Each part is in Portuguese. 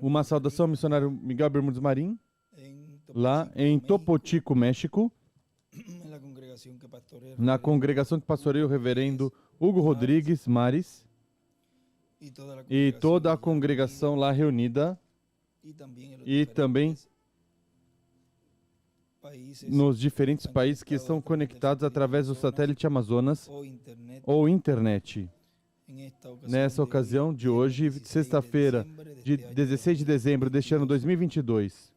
Uma saudação ao missionário Miguel Bermudes Marim, lá em Topochico, México, na congregação que pastoreia o reverendo Hugo Rodrigues Mares, e toda a congregação lá reunida, e também nos diferentes países que estão conectados através do satélite Amazonas ou internet. Nessa ocasião de hoje, sexta-feira, de 16 de dezembro deste ano 2022.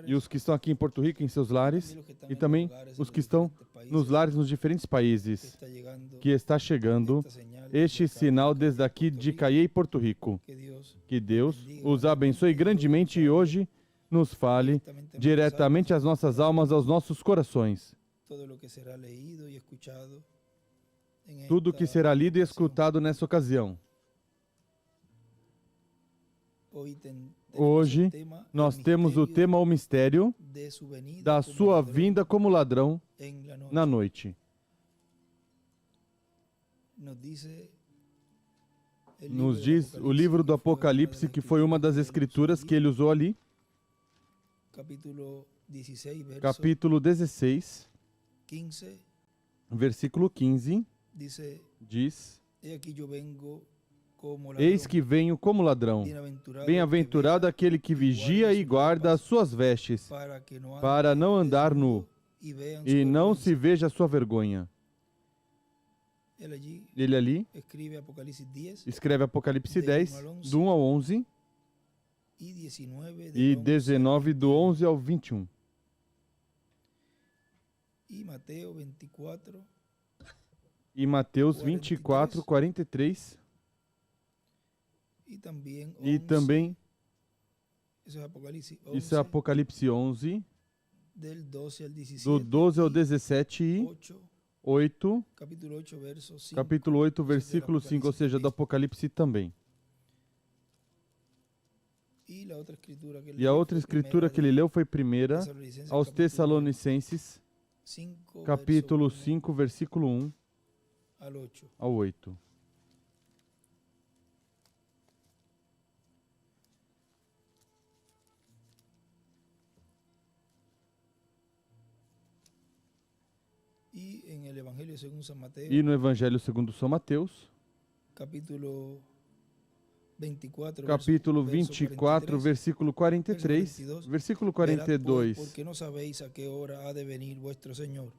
E os que estão aqui em Porto Rico, em seus lares, e também os que estão nos lares nos diferentes países, que está chegando este sinal desde aqui de Caiei, Porto Rico. Que Deus os abençoe grandemente e hoje nos fale diretamente às nossas almas, aos nossos corações. Tudo que será lido e escutado nessa ocasião. Hoje, nós temos o tema, o mistério da sua vinda como ladrão na noite. Nos diz o livro do Apocalipse, que foi uma das escrituras que ele usou ali. Capítulo 16, versículo 15, diz: Eis que venho como ladrão. Bem-aventurado aquele que vigia e guarda as suas vestes, para não andar nu, e não se veja a sua vergonha. Ele ali escreve Apocalipse 10, do 1 ao 11, e 19, do 11 ao 21. E Mateus 24, 43. E também, isso é Apocalipse 11, do 12 ao 17 e 8, capítulo 8, versículo 5, ou seja, do Apocalipse também. E a outra escritura que ele leu foi primeira aos Tessalonicenses, capítulo 5, versículo 1 ao 8. E no Evangelho segundo São Mateus, capítulo 24, versículo 43, versículo 42.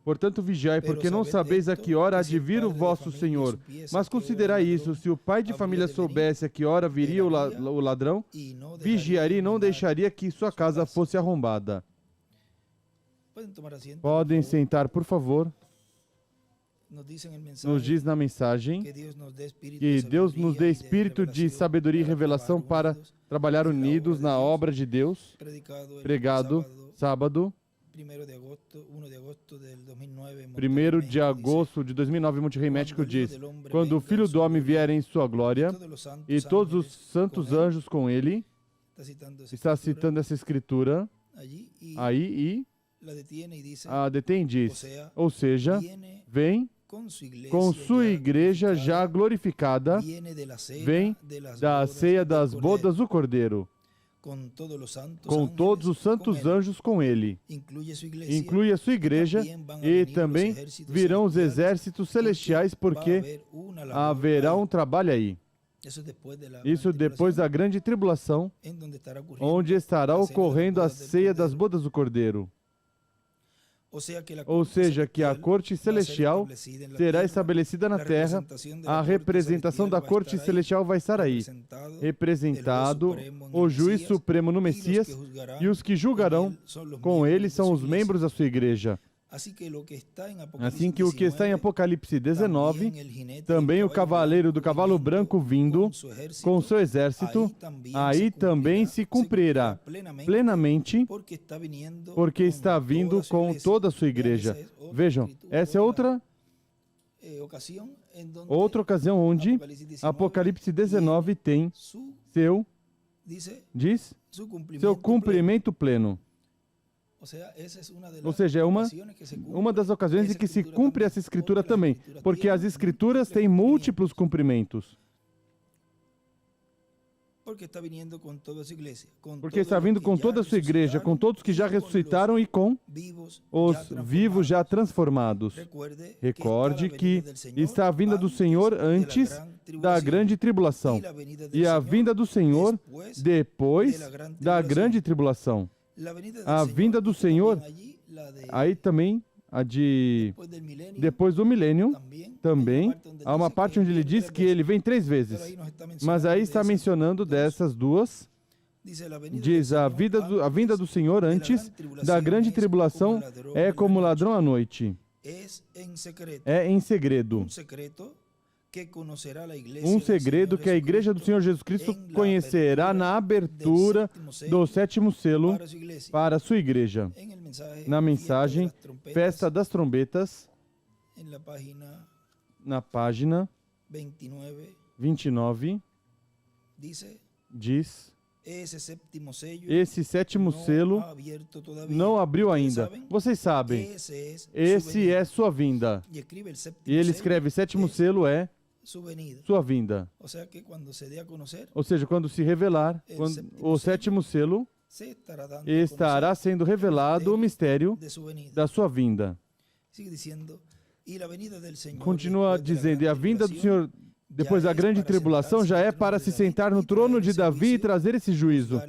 Portanto, vigiai, porque não sabeis a que hora há de vir o vosso Senhor. Mas considerai isso, se o pai de família soubesse a que hora viria o ladrão, vigiaria e não deixaria que sua casa fosse arrombada. Podem sentar, por favor. Nos diz na mensagem que Deus nos dê espírito de sabedoria e revelação para trabalhar unidos na obra de Deus. Pregado sábado, 1º de agosto de 2009, Monterrey, México, diz: quando o Filho do Homem vier em sua glória e todos os santos anjos com ele. Está citando essa escritura aí e a detém e diz, ou seja, vem com sua igreja já glorificada, vem da ceia das bodas do Cordeiro, com todos os santos anjos com ele. Inclui a sua igreja e também virão os exércitos celestiais, porque haverá um trabalho aí. Isso depois da grande tribulação, onde estará ocorrendo a ceia das bodas do Cordeiro. Ou seja, que a corte celestial será estabelecida na terra, a representação da corte celestial vai estar aí, representado o juiz supremo no Messias, e os que julgarão com ele são os membros da sua igreja. Assim que o que está em Apocalipse 19, também o cavaleiro do cavalo branco vindo com o seu exército, aí também se cumprirá plenamente, porque está vindo com toda a sua igreja. Vejam, essa é outra ocasião onde Apocalipse 19 tem seu cumprimento pleno. Ou seja, é uma das ocasiões em que se cumpre essa escritura também, porque as escrituras têm múltiplos cumprimentos. Porque está vindo com toda a sua igreja, com todos que já ressuscitaram e com os vivos já transformados. Recorde que está a vinda do Senhor antes da grande tribulação e a vinda do Senhor depois da grande tribulação. A vinda do Senhor, aí também a de depois do milênio, também há uma parte onde ele diz que ele vem 3 vezes. Mas aí está mencionando dessas duas. Diz, a vinda do Senhor antes da grande tribulação é como ladrão à noite. É em segredo. Um segredo que a Igreja do Senhor Jesus Cristo conhecerá na abertura do 7º selo para a sua igreja. Na mensagem Festa das Trombetas, na página 29, diz: esse 7º selo não abriu ainda. Vocês sabem, esse é sua vinda. E ele escreve: 7º selo é sua vinda. Ou seja, quando se revelar, o 7º selo, estará sendo revelado o mistério da sua vinda. Continua dizendo, e a vinda do Senhor depois da grande tribulação já é para se sentar no trono de Davi e trazer esse juízo,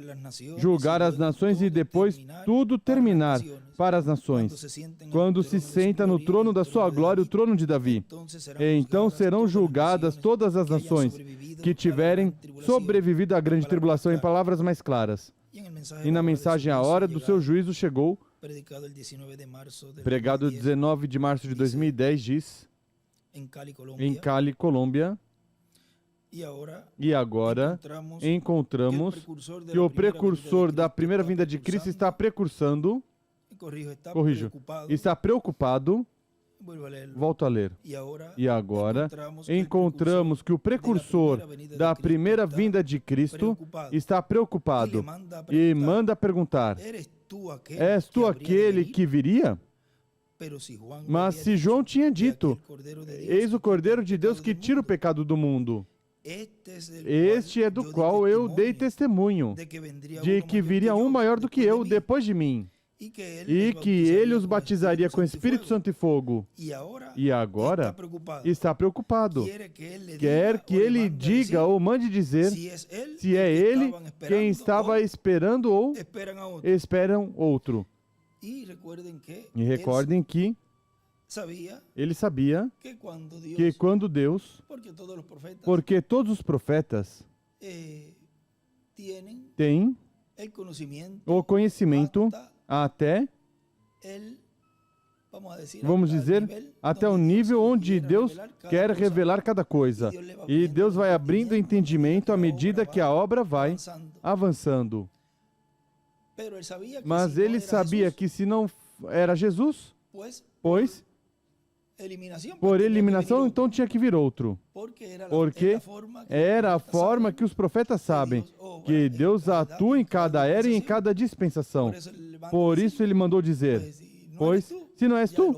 julgar as nações e depois tudo terminar para as nações. Quando se senta no trono da sua glória, o trono de Davi, então serão julgadas todas as nações que tiverem sobrevivido à grande tribulação, em palavras mais claras. E na mensagem a hora do seu juízo chegou, pregado 19 de março de 2010, diz, em Cali, Colômbia. E agora encontramos que o precursor da primeira vinda de Cristo está precursando, está preocupado. Volto a ler. E agora encontramos que o precursor da primeira vinda de Cristo está preocupado e manda perguntar: és tu aquele que viria? Mas se João tinha dito: eis o Cordeiro de Deus que tira o pecado do mundo. Este é do qual eu dei testemunho, de que viria um maior do que eu depois de mim, e que ele os batizaria com Espírito Santo e fogo. E agora está preocupado. Quer que ele diga ou mande dizer se é ele quem estava esperando ou esperam outro. E recordem que ele sabia que quando Deus, porque todos os profetas têm o conhecimento até, vamos dizer, até o nível onde Deus quer revelar cada coisa. E Deus vai abrindo entendimento à medida que a obra vai avançando. Mas ele sabia que se não era Jesus, pois, por eliminação, então tinha que vir outro. Porque era a forma que os profetas sabem, que Deus atua em cada era e em cada dispensação. Por isso ele mandou dizer, pois, se não és tu,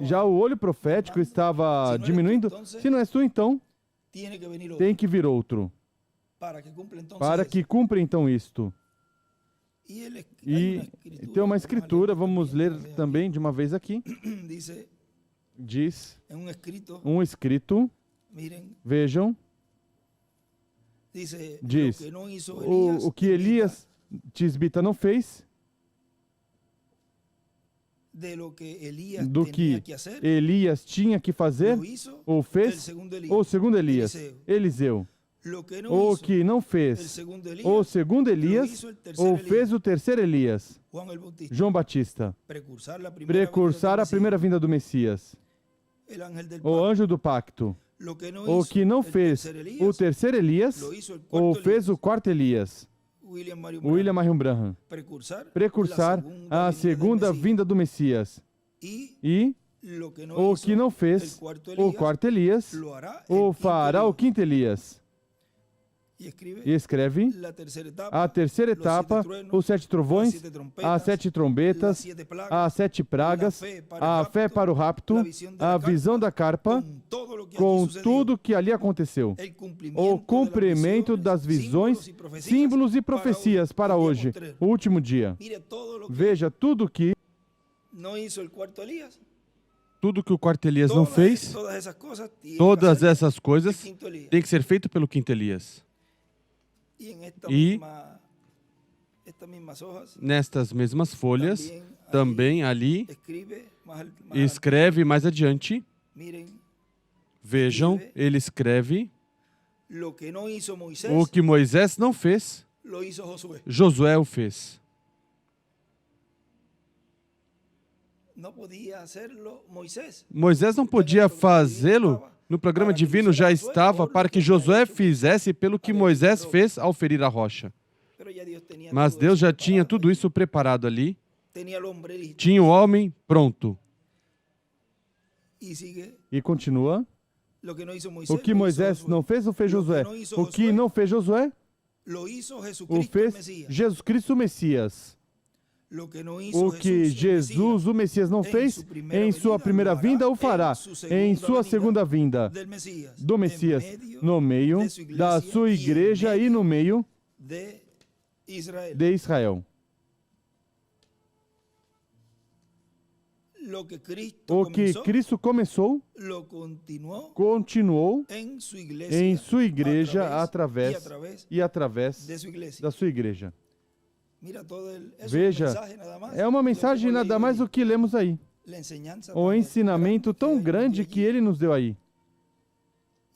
já o olho profético estava diminuindo, se não és tu, então, tem que vir outro, para que cumpra então isto. E tem uma escritura, vamos ler também de uma vez aqui. Diz, um escrito, vejam, diz, o que Elias tisbita não fez, do que Elias tinha que fazer, ou fez, ou segundo Elias, Eliseu. O que não fez, ou segundo Elias, ou fez o terceiro Elias, João Batista, precursar a primeira vinda do Messias, o anjo do pacto. O que não fez o terceiro Elias, ou fez o quarto Elias, William Marion Branham, precursar a segunda vinda do Messias. E o que não fez o quarto Elias, o fará o quinto Elias. e escreve a terceira etapa, os 7 trovões, as 7 trombetas, as 7 pragas, a fé para o rapto, a visão da carpa, com tudo que ali aconteceu. O cumprimento das visões, símbolos e profecias para hoje, o último dia. Veja tudo que o quarto Elias não fez, todas essas coisas têm que ser feito pelo quinto Elias. E nestas mesmas folhas, também ali, escreve mais adiante, vejam, ele escreve o que Moisés não fez, Josué o fez. Moisés não podia fazê-lo, no programa divino já estava para que Josué fizesse pelo que Moisés fez ao ferir a rocha. Mas Deus já tinha tudo isso preparado ali, tinha o homem pronto. E continua, o que Moisés não fez, o fez Josué. O que não fez Josué, o fez Jesus Cristo, o Messias. O que Jesus, o Messias, não fez, em sua primeira vinda o fará, em sua segunda vinda do Messias, no meio da sua igreja e no meio de Israel. O que Cristo começou, continuou em sua igreja através da sua igreja. Veja, é uma mensagem nada mais do que lemos aí. O ensinamento tão grande que ele nos deu aí.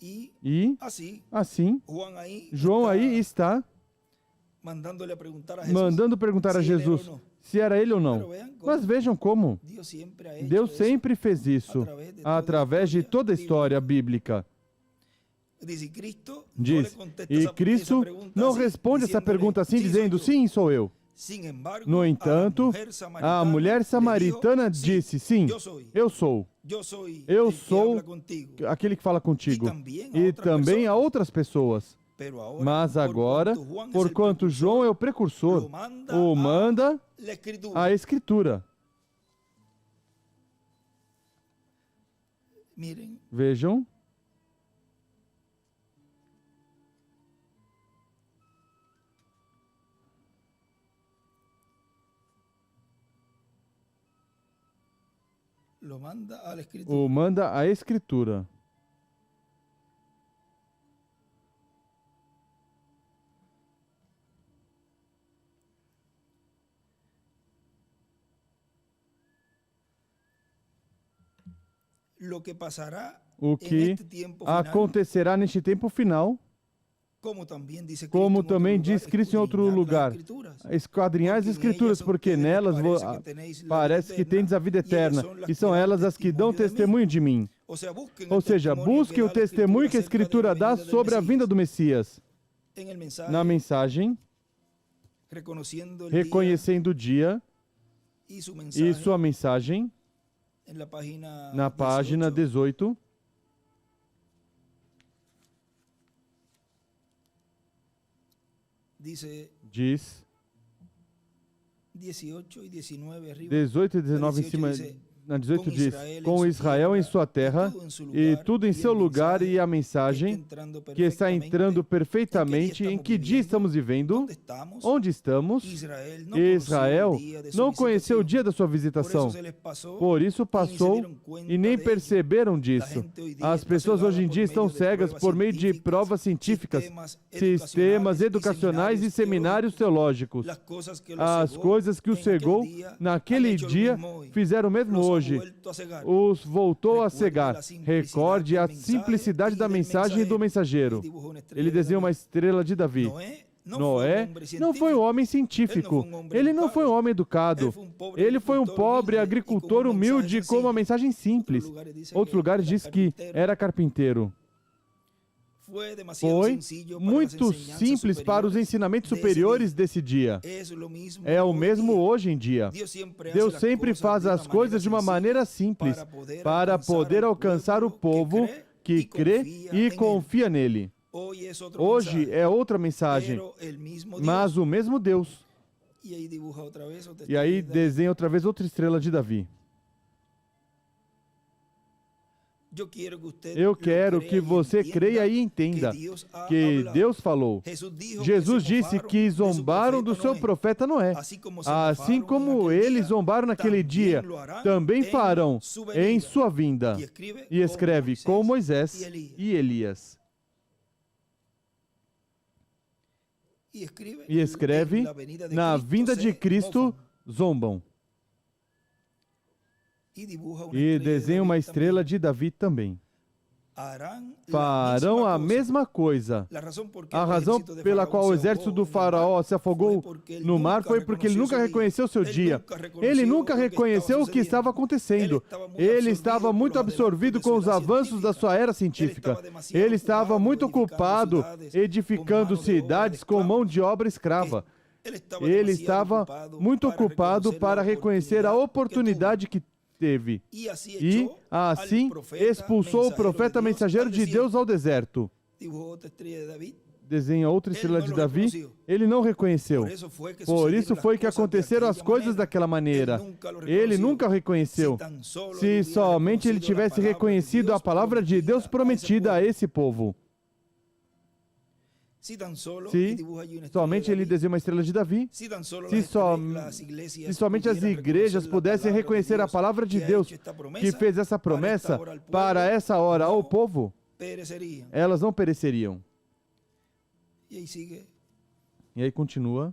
E, assim, João aí está mandando perguntar a Jesus se era ele ou não. Mas vejam como Deus sempre fez isso através de toda a história bíblica. Diz, e Cristo não responde essa pergunta assim, dizendo, sim, sou eu. No entanto, a mulher samaritana disse, sim, eu sou. Eu sou aquele que fala contigo. E também há outras pessoas. Mas agora, porquanto João é o precursor, o manda a Escritura. Vejam. O manda a Escritura. O que acontecerá neste tempo final, como também diz Cristo em outro lugar, esquadrinhar as Escrituras, porque nelas parece que tendes a vida eterna, e são elas as que dão testemunho de mim. Ou seja, busque o testemunho que a Escritura dá sobre a vinda do Messias. Na mensagem, reconhecendo o dia e sua mensagem, na página 18, diz 18 e 19 em cima. Na 18 diz, com Israel em sua terra e tudo em seu lugar, e a mensagem que está entrando perfeitamente. Em que dia estamos vivendo? Onde estamos? Israel não conheceu o dia da sua visitação. Por isso passou e nem perceberam disso. As pessoas hoje em dia estão cegas por meio de provas científicas, sistemas educacionais e seminários teológicos. As coisas que o cegou naquele dia fizeram o mesmo hoje. Os voltou a cegar. Recorde a simplicidade da mensagem e do mensageiro. Ele desenha uma estrela de Davi. Noé não foi um homem científico. Ele não foi um homem educado. Ele foi um pobre agricultor humilde com uma mensagem simples. Outros lugares diz que era carpinteiro. Foi muito simples para os ensinamentos superiores desse dia. É o mesmo hoje em dia. Deus sempre faz as coisas de uma maneira simples para poder alcançar o povo que crê e confia nele. Hoje é outra mensagem, mas o mesmo Deus. E aí desenha outra vez outra estrela de Davi. Eu quero que você creia e entenda que Deus falou. Jesus disse que zombaram do seu profeta Noé. Assim como eles zombaram naquele dia, também farão em sua vinda. E escreve com Moisés e Elias. E escreve, na vinda de Cristo, zombam. E desenha uma estrela de Davi também. Farão a mesma coisa. A razão pela qual o exército do faraó se afogou no mar foi porque ele nunca reconheceu seu dia. Ele nunca reconheceu o que estava acontecendo. Ele estava muito absorvido com os avanços da sua era científica. Ele estava muito ocupado edificando cidades com mão de obra escrava. Ele estava muito ocupado para reconhecer a oportunidade que teve. E assim expulsou o profeta mensageiro de Deus ao deserto. Desenha outra estrela de Davi. Ele não reconheceu. Por isso foi que aconteceram as coisas daquela maneira. Ele nunca reconheceu. Se somente ele tivesse reconhecido a palavra de Deus prometida a esse povo. Se somente ele desenha uma estrela de Davi, se somente as igrejas pudessem reconhecer a palavra de Deus que fez essa promessa para essa hora ao povo, elas não pereceriam. E aí continua.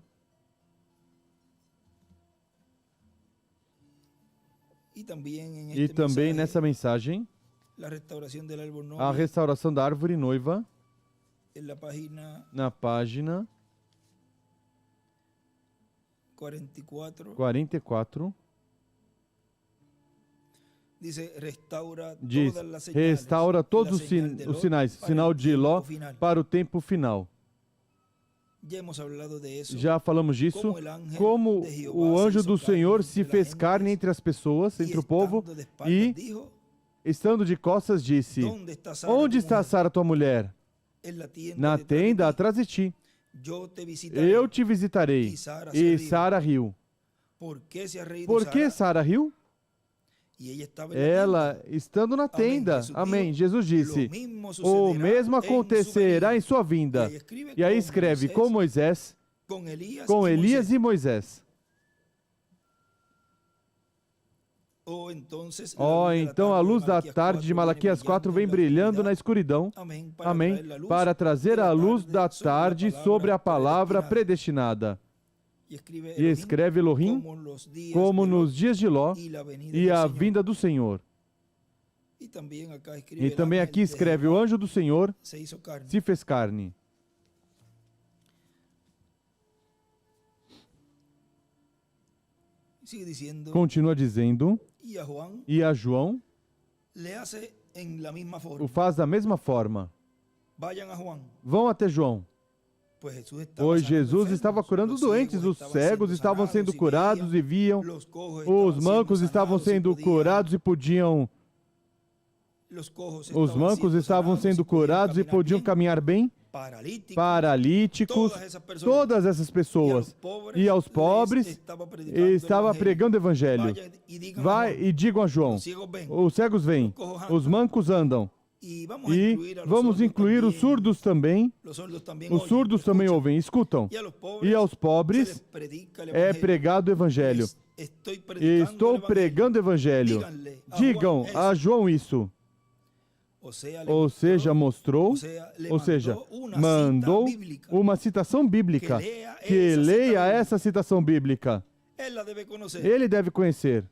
E também nessa mensagem, a restauração da árvore noiva, na página 44, diz, restaura todos os sinais, sinal de Ló para o tempo final. Já falamos disso, como o anjo do Senhor se fez carne entre as pessoas, entre o povo, e, estando de costas, disse, onde está Sara, tua mulher? Na tenda atrás de ti. Eu te visitarei. E Sara riu. Por que Sara riu? Ela estando na tenda. Amém. Jesus disse, o mesmo acontecerá em sua vinda. E aí escreve com Moisés, com Elias e Moisés. Então a luz da tarde de Malaquias 4 vem brilhando na escuridão. Amém. Para trazer a luz da tarde sobre a palavra predestinada. E escreve Elohim como nos dias de Ló e a vinda do Senhor. E também aqui escreve o anjo do Senhor se fez carne. Continua dizendo, e a João o faz da mesma forma. Vão até João. Pois Jesus estava curando doentes, os cegos estavam sendo curados e viam, os mancos estavam sendo curados e podiam... Os mancos estavam sendo curados e podiam caminhar bem. Paralíticos, todas essas pessoas. E aos pobres, estava pregando o evangelho. Vai e digam a João, os cegos vêm, os mancos andam. E vamos incluir os surdos também. Os surdos também ouvem, escutam. E aos pobres é pregado o evangelho. Estou pregando o evangelho. Digam a João isso. Ou seja, mostrou, ou seja, mandou uma citação bíblica. Que leia essa citação bíblica. Ele deve conhecer.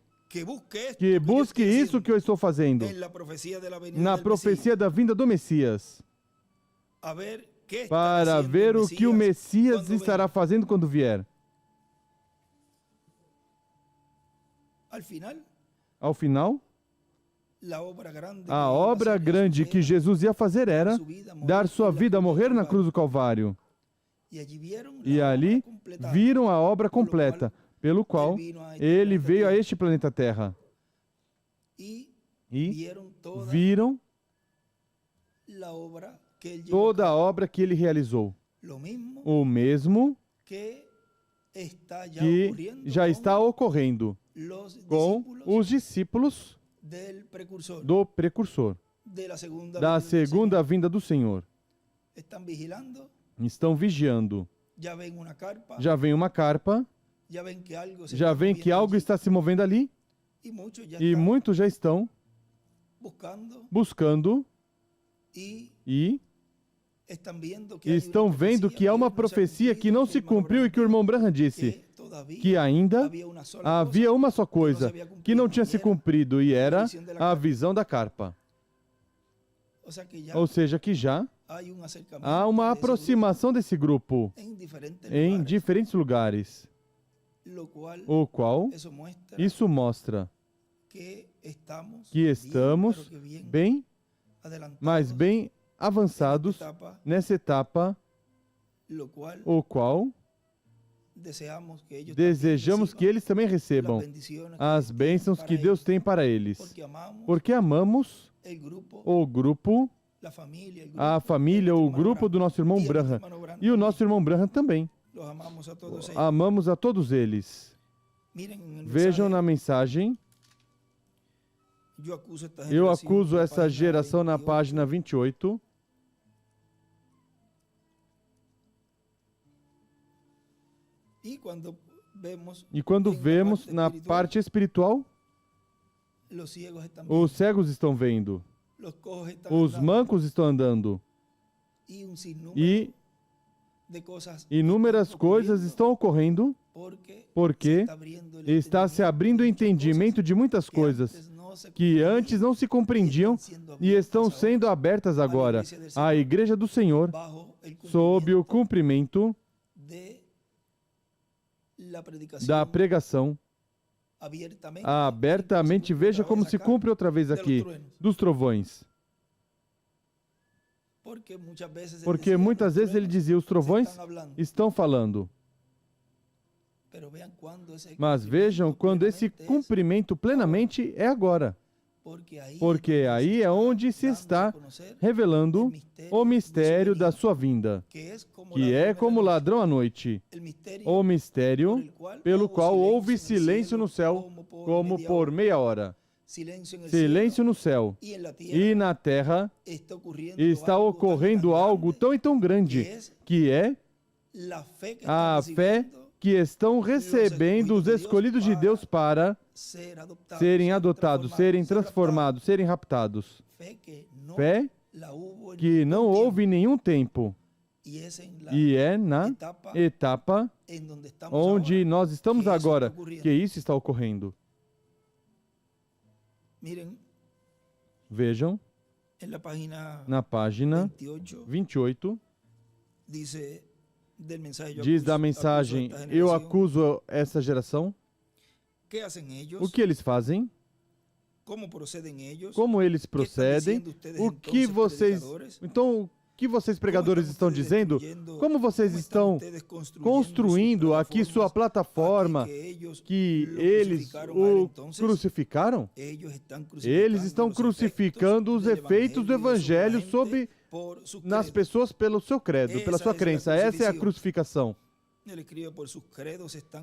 Que busque isso que eu estou fazendo. Na profecia da vinda do Messias. Para ver o que o Messias estará fazendo quando vier. Ao final, a obra grande que Jesus ia fazer era dar sua vida a morrer na cruz do Calvário. E ali viram a obra completa, pelo qual ele veio a este planeta Terra. E viram toda a obra que ele realizou. O mesmo que já está ocorrendo com os discípulos do precursor, da segunda vinda do Senhor. Estão vigiando. Já vem uma carpa, já vem que algo está se movendo ali, e muitos já estão buscando e estão vendo que há uma profecia que não se cumpriu e que o irmão Branham disse que ainda havia uma só coisa que não tinha se cumprido e era a visão da carpa. Ou seja, que já há uma aproximação desse grupo em diferentes lugares, o qual isso mostra que estamos bem, mas bem avançados nessa etapa, o qual desejamos que eles também recebam as bênçãos que Deus tem para eles, porque amamos o grupo, a família, o grupo do nosso irmão Branham, e o nosso irmão Branham também. Amamos a todos eles. Vejam na mensagem. Eu acuso essa geração na página 28. E quando vemos na parte espiritual, os cegos estão vendo, os mancos estão andando, e inúmeras coisas estão ocorrendo, porque está se abrindo o entendimento de muitas coisas que antes não se compreendiam e estão sendo abertas agora à Igreja do Senhor, sob o cumprimento da pregação abertamente. Veja como se cumpre outra vez aqui, dos trovões. Porque muitas vezes ele dizia, os trovões estão falando. Mas vejam quando esse cumprimento plenamente é agora. Porque aí é onde se está revelando o mistério da sua vinda, que é como ladrão à noite, o mistério pelo qual houve silêncio no céu, como por meia hora. Silêncio no céu, e na terra está ocorrendo algo tão e tão grande, que é a fé que estão recebendo os escolhidos de Deus para serem adotados, serem transformados, serem raptados. Fé que não houve em nenhum tempo. E é na etapa onde nós estamos agora que isso está ocorrendo. Vejam, na página 28, diz da mensagem, eu acuso essa geração. O que eles fazem? Como eles procedem? O que vocês... Então, o que vocês pregadores estão dizendo? Como vocês estão construindo aqui sua plataforma que eles o crucificaram? Eles estão crucificando os efeitos do Evangelho nas pessoas pelo seu credo, pela sua crença. Essa é a crucificação.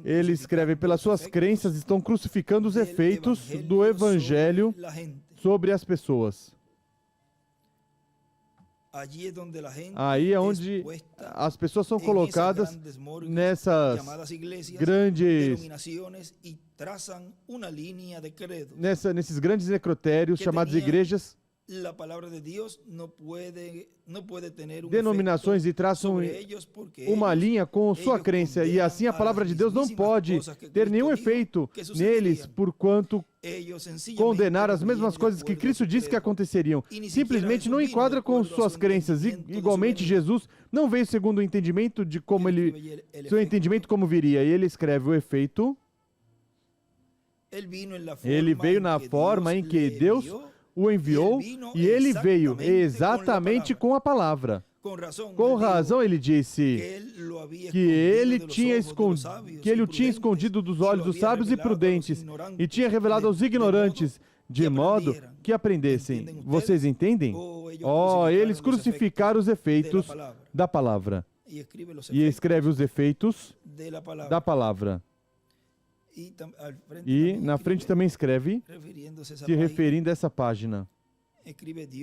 Ele escreve, pelas suas crenças estão crucificando os efeitos do Evangelho sobre as pessoas. Aí é onde as pessoas são colocadas nessas grandes, nesses grandes necrotérios chamados igrejas, denominações, e traçam uma linha com sua crença, e assim a palavra de Deus não pode ter nenhum efeito neles, porquanto condenar as mesmas coisas que Cristo disse que aconteceriam. Simplesmente não enquadra com suas crenças. E, igualmente, Jesus não veio segundo o entendimento de como seu entendimento como viria. E ele escreve o efeito. Ele veio na forma em que Deus o enviou, e ele veio exatamente com a palavra. Com razão ele disse que ele o tinha escondido dos olhos dos sábios e prudentes e tinha revelado aos ignorantes, de modo que aprendessem. Vocês entendem? eles crucificaram os efeitos da palavra. E escreve os efeitos da palavra. E na frente também escreve, se referindo a essa página,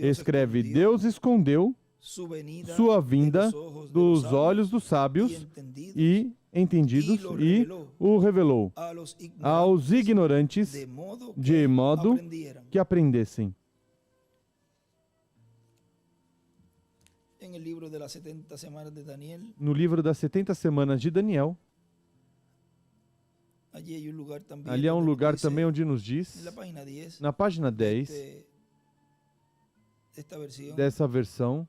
escreve: Deus escondeu sua vinda dos olhos dos sábios e entendidos e o revelou aos ignorantes, de modo que aprendessem. No livro das 70 semanas de Daniel, ali há um lugar também onde nos diz, na página 10 dessa versão,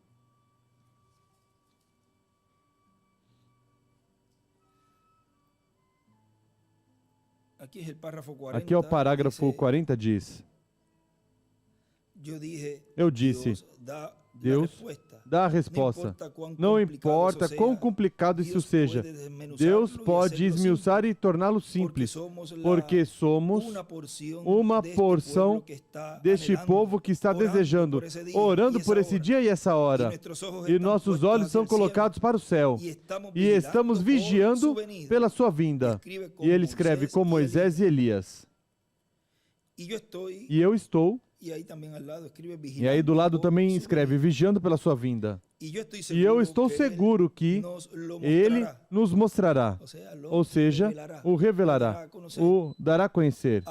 aqui é o parágrafo 40, diz: eu disse, Deus dá a resposta. Não importa quão complicado isso seja, Deus pode esmiuçar e torná-lo simples, porque somos uma porção deste povo que está desejando, orando por esse dia e essa hora. E nossos olhos são colocados para o céu. E estamos vigiando pela sua vinda. E ele escreve com Moisés e Elias. E eu estou. E aí do lado também escreve, vigiando pela sua vinda. E eu estou seguro que Ele nos mostrará, ou seja, o revelará, o dará a conhecer.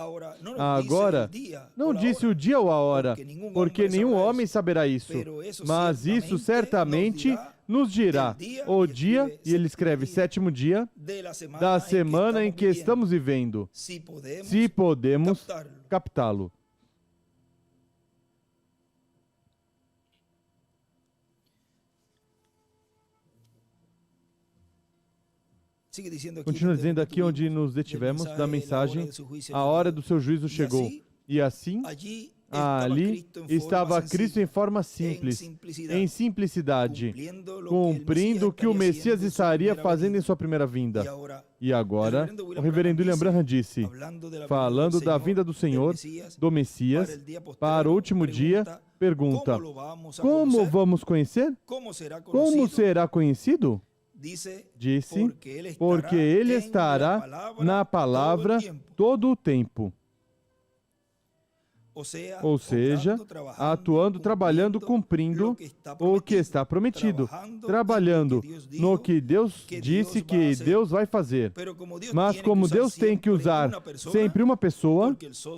Agora, não disse o dia ou a hora, porque nenhum homem saberá isso, mas isso certamente nos dirá o dia, e ele escreve 7º dia, da semana em que estamos vivendo, se podemos captá-lo. Continua dizendo aqui onde nos detivemos da mensagem, a hora do seu juízo chegou. E assim, ali estava Cristo em forma simples, em simplicidade, cumprindo o que o Messias estaria fazendo em sua primeira vinda. E agora, o reverendo William Branham disse, falando da vinda do Senhor, do Messias, para o último dia, pergunta, como vamos conhecer? Como será conhecido? Disse, porque ele estará na palavra todo o tempo. Ou seja, atuando, trabalhando, cumprindo o que está prometido, trabalhando no que Deus disse que Deus vai fazer. Mas como Deus tem que usar sempre uma pessoa,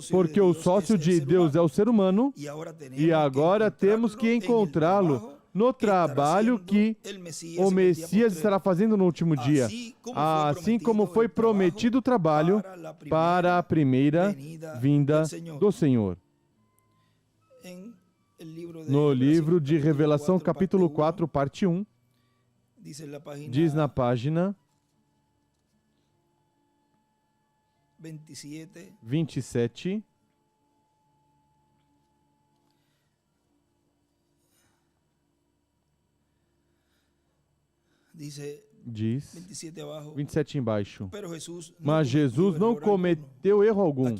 porque o sócio de Deus é o ser humano, e agora temos que encontrá-lo no trabalho que o Messias estará fazendo no último dia, assim como foi prometido o trabalho para a primeira vinda do Senhor. No livro de Revelação, capítulo 4, parte 1, diz na página 27, diz, 27 embaixo, mas Jesus não cometeu erro algum.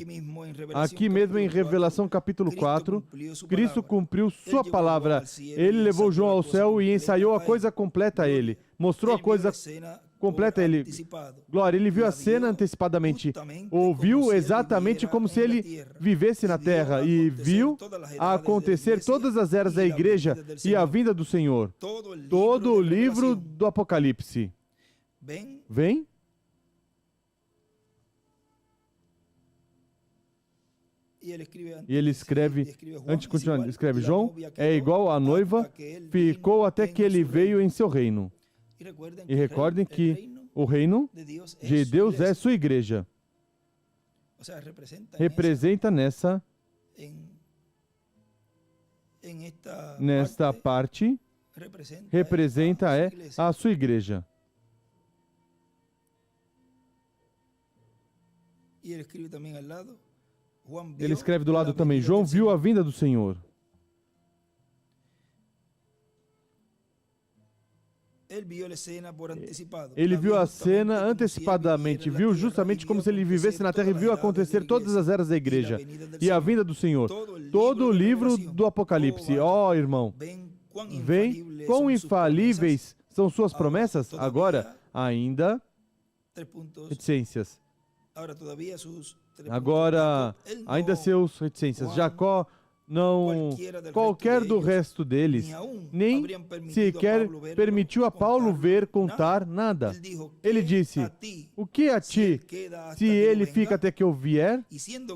Aqui mesmo em Revelação capítulo 4, Cristo cumpriu sua palavra. Ele levou João ao céu e ensaiou a coisa completa a ele. Mostrou a coisa completa a ele. Glória, ele viu a cena antecipadamente. Ouviu exatamente como se ele vivesse na terra e viu acontecer todas as eras da igreja e a vinda do Senhor. Todo o livro do Apocalipse. Vem? E ele escreve, antes de continuar, escreve, João é igual à noiva, ficou até que ele veio em seu reino. E recordem que o reino de Deus é sua igreja. Representa nesta parte, representa a sua igreja. Ele escreve do lado também, João viu a vinda do Senhor. Ele viu a cena antecipadamente, viu justamente como se ele vivesse na terra e viu acontecer todas as eras da igreja e a vinda do Senhor. Todo o livro do Apocalipse. Ó, irmão, vem, quão infalíveis são suas promessas? Agora, ainda, reticências. Agora, ainda seus reticências. Jacó não, qualquer do resto deles, nem sequer permitiu a Paulo ver, contar nada. Ele disse, o que a ti, se ele fica até que eu vier?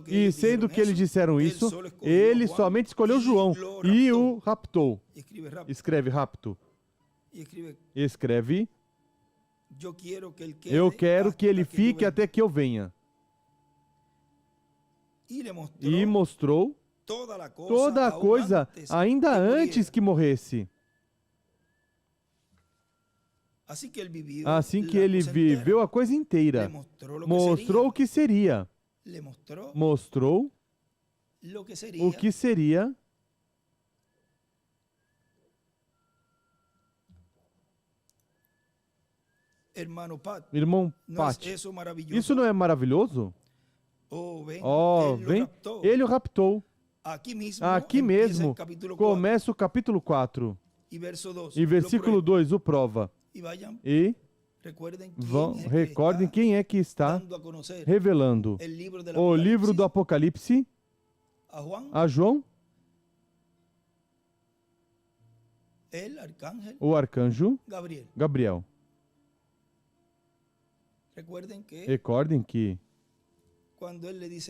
E sendo que eles disseram isso, ele somente escolheu João e o raptou. Escreve rapto. Escreve, eu quero que ele fique até que eu venha. E mostrou toda a coisa ainda antes que morresse. Assim que ele viveu a coisa inteira, mostrou o que seria. Mostrou o que seria. Irmão Pat, isso não é maravilhoso? Oh, vem, ele o raptou. Aqui mesmo começa o capítulo 4 e versículo 2 o prova. E recordem quem é que está revelando o livro do Apocalipse a João, o arcanjo Gabriel. Recordem que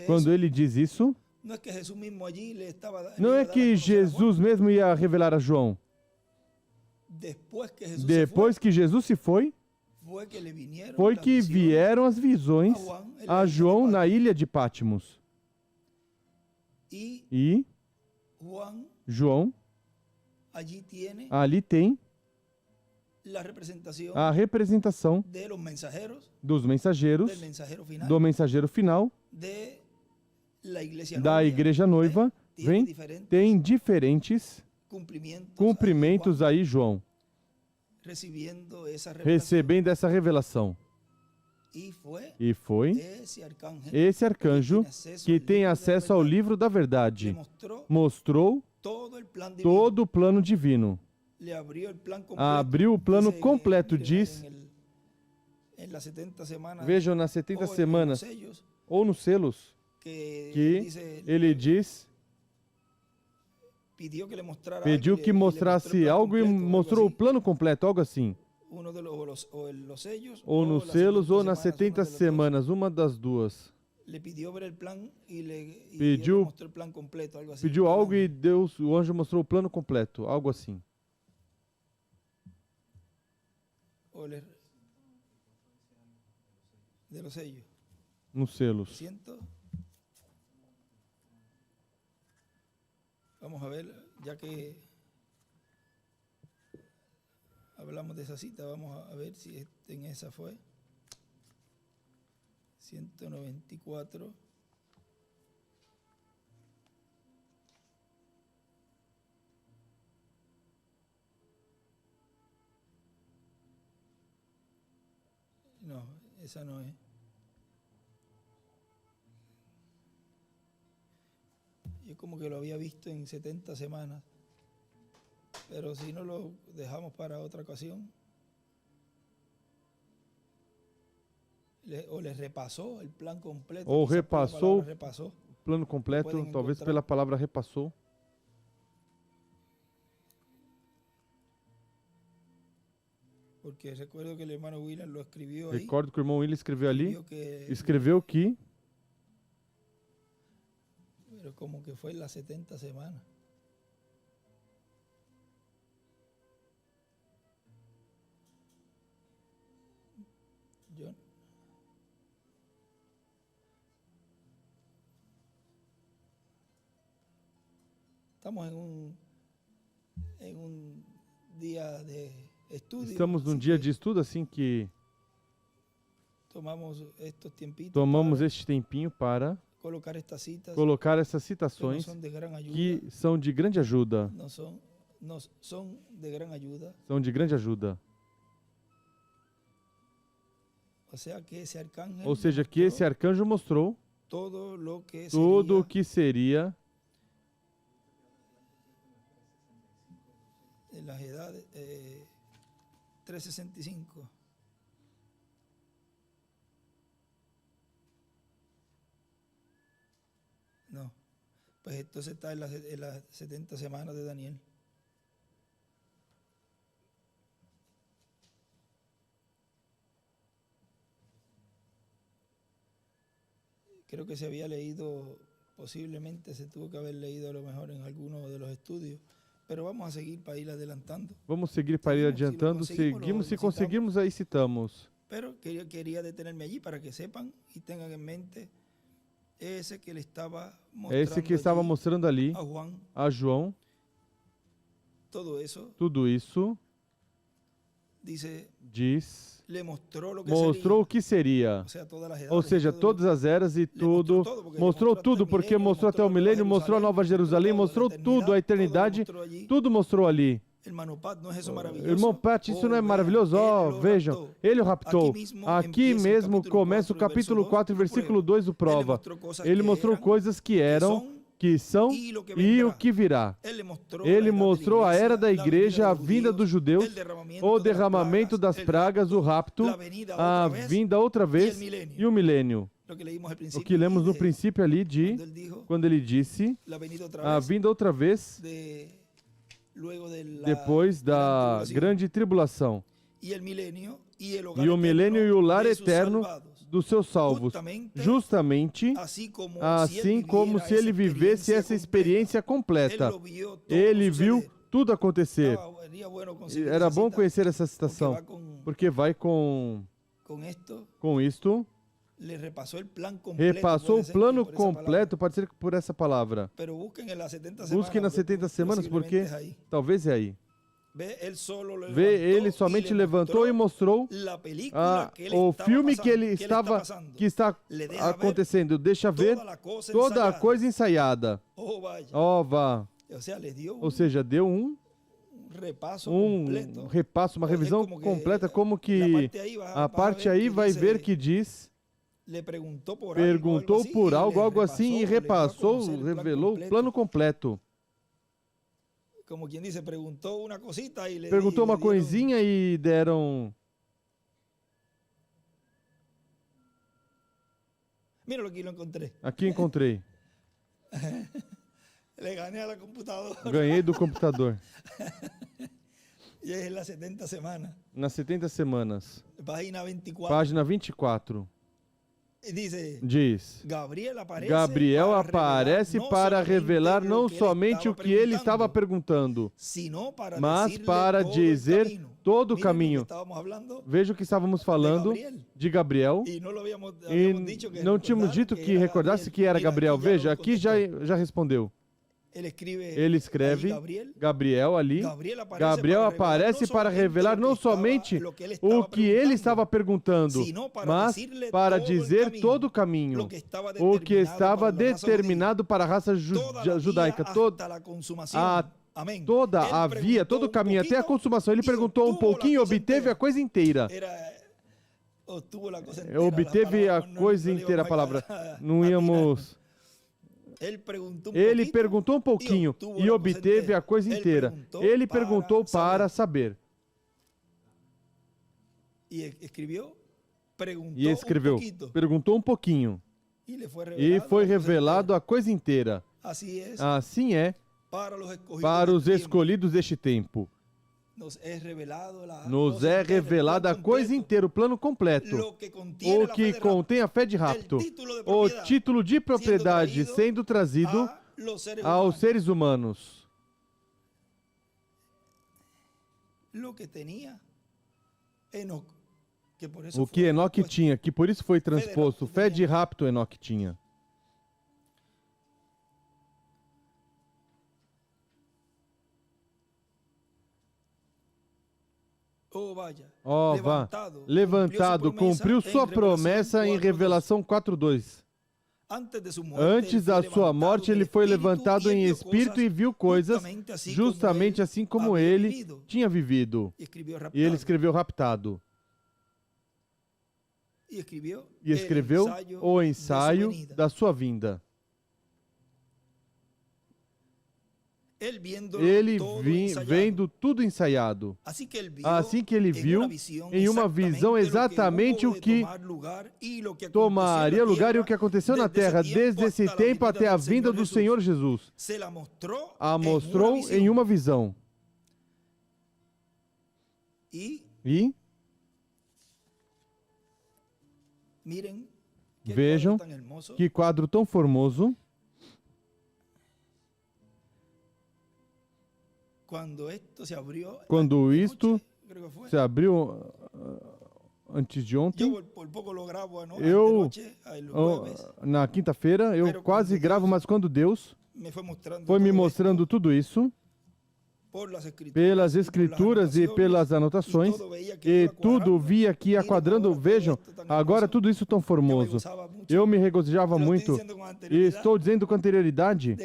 quando ele diz isso, não é que Jesus mesmo ia revelar a João. Depois que Jesus se foi, foi que vieram as visões a João na ilha de Patmos. E João, ali tem a representação dos mensageiros, do mensageiro final, da igreja noiva, tem diferentes cumprimentos aí, João, recebendo essa revelação. E foi esse arcanjo que tem acesso ao livro da verdade, mostrou todo o plano divino. Abriu o plano completo, diz. Vejam nas 70 semanas, ou nos selos, que ele diz, pediu que mostrasse algo e mostrou o plano completo, algo assim. Ou nos selos ou nas 70 semanas, uma das duas. Pediu algo e Deus, o anjo mostrou o plano completo, algo assim. Nos selos. Vamos a ver, ya que hablamos de esa cita, vamos a ver si en esa fue. 194. No, esa no es. Yo como que lo había visto en 70 semanas, pero si no lo dejamos para otra ocasión, o les repasó el plan completo. Ou repassou o plano completo, talvez pela palavra repassou. Porque recuerdo que el hermano William lo escribió ahí. Recordo que o irmão William escreveu ali, escreveu que pero como que fue en las 70 semanas. Estamos en un día de estudio. Estamos num dia de estudo, assim que tomamos este tempinho para colocar essas citações que são de grande ajuda. São de grande ajuda. O sea que ese arcángel Ou seja, que esse arcanjo mostrou todo lo que tudo o sería que seria en las edades 365. No, pues entonces está en las 70 semanas de Daniel. Creo que se había leído, posiblemente se tuvo que haber leído a lo mejor en alguno de los estudios, pero vamos a seguir para ir adelantando. Vamos seguir para ir adiantando. Seguimos, se conseguirmos, aí citamos. Pero quería detenerme allí para que sepan y tengan en mente ese que le estaba É esse que estava mostrando ali a Juan, a João. todo eso, Tudo isso dice, diz, le mostró lo que mostrou o sería. que seria. O sea, todas las edades, Ou seja, todo lo- todas as eras e tudo. Mostrou tudo, porque mostrou até o milênio, mostrou a Nova Jerusalém, mostrou tudo, a eternidade. Tudo mostrou ali. Hermano Pat, ¿no es eso maravilloso? Irmão Pat, isso não é maravilhoso? Ó, vejam, ele o raptou. Aqui mesmo começa o capítulo 4, versículo 2, o prova. Ele mostrou coisas que eram, que são e o que virá. Ele mostrou a era da igreja, a vinda dos judeus, o derramamento das pragas, o rapto, a vinda outra vez e o milênio. O que lemos no princípio ali de, quando ele disse, a vinda outra vez, depois da grande tribulação. E o milênio e o lar eterno dos seus salvos, justamente assim como se ele vivesse essa experiência completa. Ele viu tudo acontecer. Era bom conhecer essa citação, porque vai com isto, repassou o plano completo, pode ser por essa palavra. Busquem nas 70 semanas, porque talvez é aí. Vê, ele somente levantou e mostrou o filme que está acontecendo. Deixa ver toda a coisa ensaiada. Oh, vá. Ou seja, deu um repasso, uma revisão completa, como que a parte aí vai ver que diz, perguntou por algo assim e repassou, revelou o plano completo. Como quien dice, perguntou uma cosita e perguntou uma coisinha e deram. Mira aqui, lo encontrei. Aqui encontrei. Le ganhei a computadora. Ganhei do computador. E é nas 70 semanas. Nas 70 semanas. Página 24. Página 24. Diz, Gabriel aparece para revelar não somente o que ele estava perguntando, mas para dizer todo o caminho. Veja o que estávamos falando de Gabriel, e não tínhamos dito que recordasse que era Gabriel. Veja, aqui já respondeu. Ele escreve, Gabriel ali. Gabriel aparece para revelar não somente o que ele estava perguntando, mas para dizer todo o caminho, o que estava determinado para a raça judaica, todo o caminho, até a consumação. Ele perguntou um pouquinho e obteve a coisa inteira. Obteve a coisa inteira, a palavra. Não íamos... Ele perguntou um pouquinho e obteve a coisa inteira. Ele perguntou para saber. E escreveu, perguntou um pouquinho. E foi revelado a coisa inteira. Assim é para os escolhidos deste tempo. Nos é revelada a coisa inteira, o plano completo, o que contém a fé de rapto, o título de propriedade sendo trazido aos seres humanos. O que Enoque tinha, que por isso foi transposto, fé de rapto Enoque tinha. Oh, vá, levantado, cumpriu sua promessa em Revelação 4:2. Antes da sua morte, ele foi levantado em espírito e viu coisas justamente assim como ele tinha vivido. E ele escreveu raptado. y escribió e escreveu o ensaio da sua vinda. Ele vendo tudo ensaiado. Assim que ele viu em uma visão exatamente o que tomaria lugar e o que aconteceu na terra desde esse tempo até a vinda do Senhor Jesus. A mostrou em uma visão. E vejam que quadro tão formoso. Quando isto se abriu antes de ontem, na quinta-feira, eu quase gravo, mas quando Deus foi me mostrando tudo isso, pelas escrituras e pelas anotações, e tudo via que ia quadrando. Vejam, agora tudo isso tão formoso. Eu me regozijava muito, e estou dizendo com anterioridade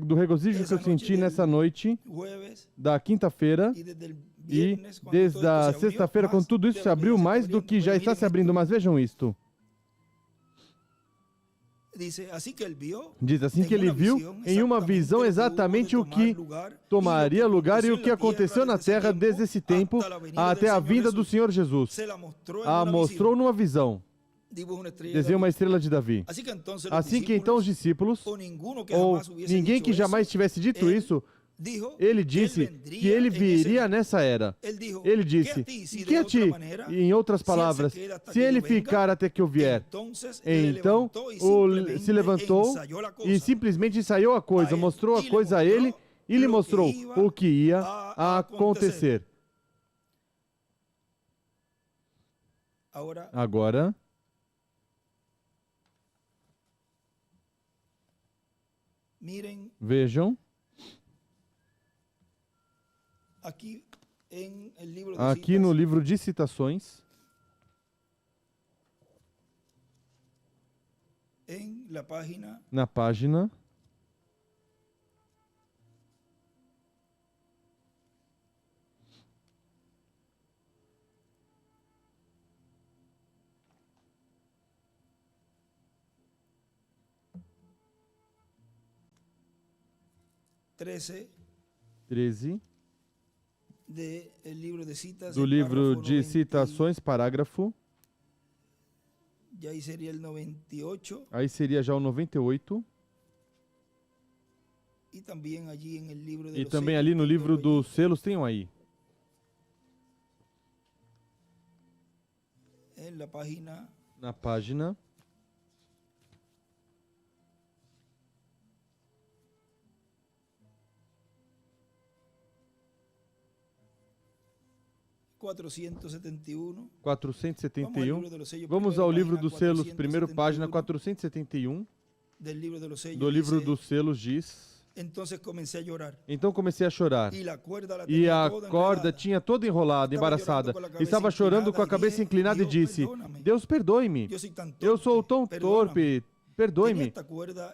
do regozijo que eu senti nessa noite, da quinta-feira, e desde a sexta-feira, quando tudo isso se abriu, mais do que já está se abrindo. Mas vejam isto. Diz assim que ele viu em uma visão exatamente o que tomaria lugar e o que aconteceu na terra desde esse tempo até a vinda do Senhor Jesus. A mostrou numa visão. Desenha uma estrela de Davi. Assim que então os discípulos, ou ninguém que jamais tivesse dito isso, ele disse que ele viria nessa era. Ele disse, que a ti, em outras palavras, se ele ficar até que eu vier. Então, se levantou e simplesmente ensaiou a coisa, mostrou a coisa a ele e lhe mostrou o que ia acontecer. Agora, vejam, aqui no livro de citações, na página 13 do livro de citações, parágrafo. Aí seria já o 98. E também ali no livro dos selos, tem um aí. Na página 471. Vamos ao livro dos selos, primeiro página 471. Do livro dos selos diz: Então comecei a chorar. E a corda tinha toda enrolada, embaraçada. Estava chorando com a cabeça inclinada e disse: Deus, perdoe-me. Eu sou tão torpe. Perdoe-me.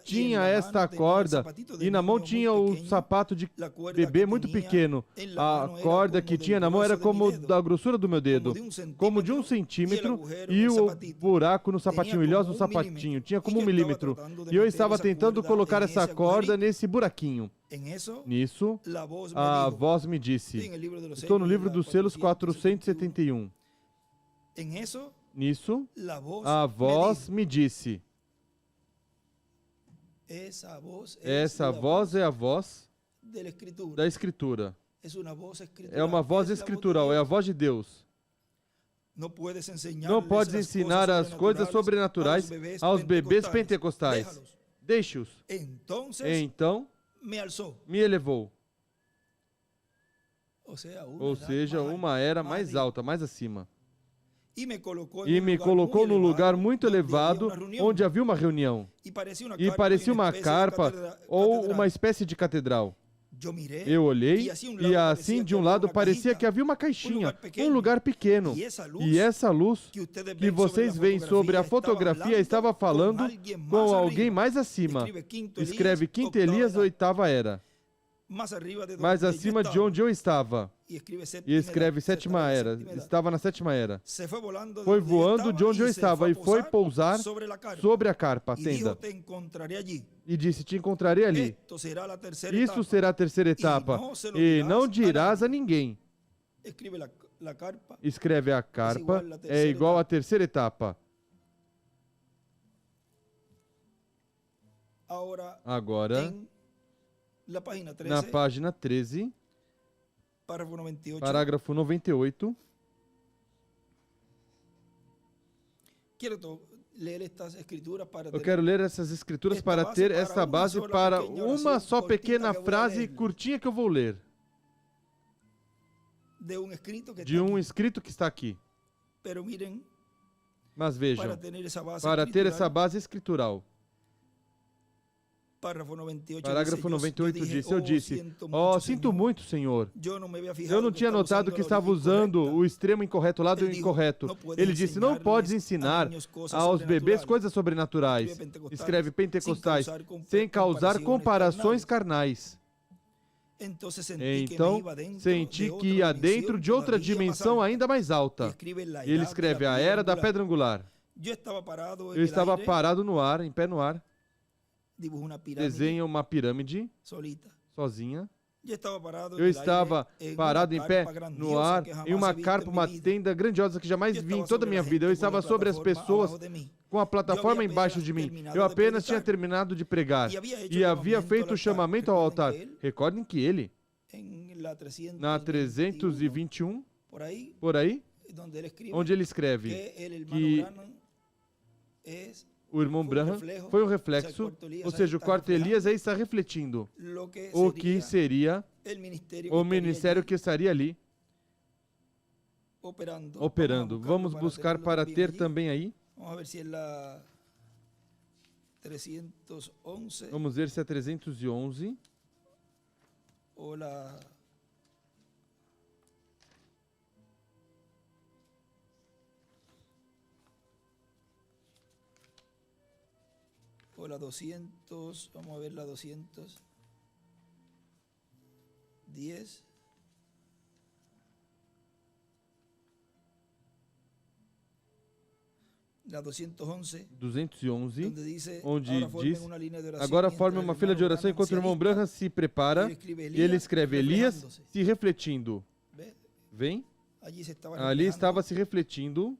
Tinha esta corda e na mão tinha o sapato de bebê muito pequeno. A corda que tinha na mão era como da grossura do meu dedo, como de 1 centímetro, e o buraco no sapatinho, o ilhoso no sapatinho, tinha como 1 milímetro. E eu estava tentando colocar essa corda nesse buraquinho. Nisso, a voz me disse, estou no livro dos selos 471. Nisso, a voz me disse, essa voz é a voz da Escritura. É uma voz escritural, é a voz de Deus. Não podes ensinar as coisas sobrenaturais aos bebês pentecostais. Deixe-os. Então, me elevou. Ou seja, uma era mais alta, mais acima. E me colocou num lugar muito elevado, onde havia uma reunião. E parecia uma carpa ou uma espécie de catedral. Eu olhei e assim de um lado parecia que havia uma caixinha, um lugar pequeno. E essa luz que vocês veem sobre a fotografia estava falando com alguém mais acima. Escreve Quinto Elias, 8ª era. más arriba de mais donde yo acima de estaba, onde eu estava. y escribe E séptima escreve edad, se sétima estaba en era. séptima edad. Estava na sétima era. Se fue volando de Foi donde yo voando de onde eu y se estava fue e a foi pousar sobre la carpa, sobre a carpa, a y dijo, tenda. te encontraré allí. E disse, te encontrarei ali. Esto será la tercera Isso etapa. será a terceira etapa. não se lo E dirás não a dirás a nadie. ninguém. Escribe la carpa. Escreve a carpa, igual à é terceira igual à etapa. terceira etapa. Agora, Agora, na página 13, na página 13, párrafo 98, parágrafo 98, quiero leer estas escrituras para eu quero ler essas escrituras para ter esta base para uma só pequena frase curtinha que eu vou ler. de um escrito que De está um aqui. escrito que está aqui. Pero miren, Mas vejam, para ter essa base escritural, Parágrafo 98, parágrafo 98 disse, eu disse, oh, sinto muito, Senhor. Eu Eu não tinha notado que estava usando o extremo incorreto, o lado incorreto. Ele disse, não podes ensinar aos bebês coisas sobrenaturais. Escreve Pentecostais, sem causar comparações carnais. Então, senti que ia dentro de outra dimensão ainda mais alta. E ele escreve a era da pedra angular. Eu estava parado no ar, em pé no ar. Desenha uma pirâmide sozinha. Eu estava parado em pé no ar, em uma carpa, uma tenda grandiosa que jamais vi em toda a minha vida. Eu estava sobre as pessoas com a plataforma embaixo de mim. Eu apenas tinha terminado de pregar e havia feito o chamamento ao altar. Recordem que ele, na 321, por aí, onde ele escreve que o irmão Branham foi um reflexo, ou seja, o quarto Elias aí está refletindo o que seria o ministério que estaria ali operando. Vamos buscar para ter também aí. Vamos ver se é 311 ou la o la 200, vamos a ver la 210. La 211, 211, donde dice, onde formen diz, una línea de oración agora mientras forme el uma fila de hermano oração enquanto o Branham irmão Branham se prepara e ele escreve Elias se refletindo. ¿Ve? Vem? Allí se estaba Ali reflejando. estava se refletindo.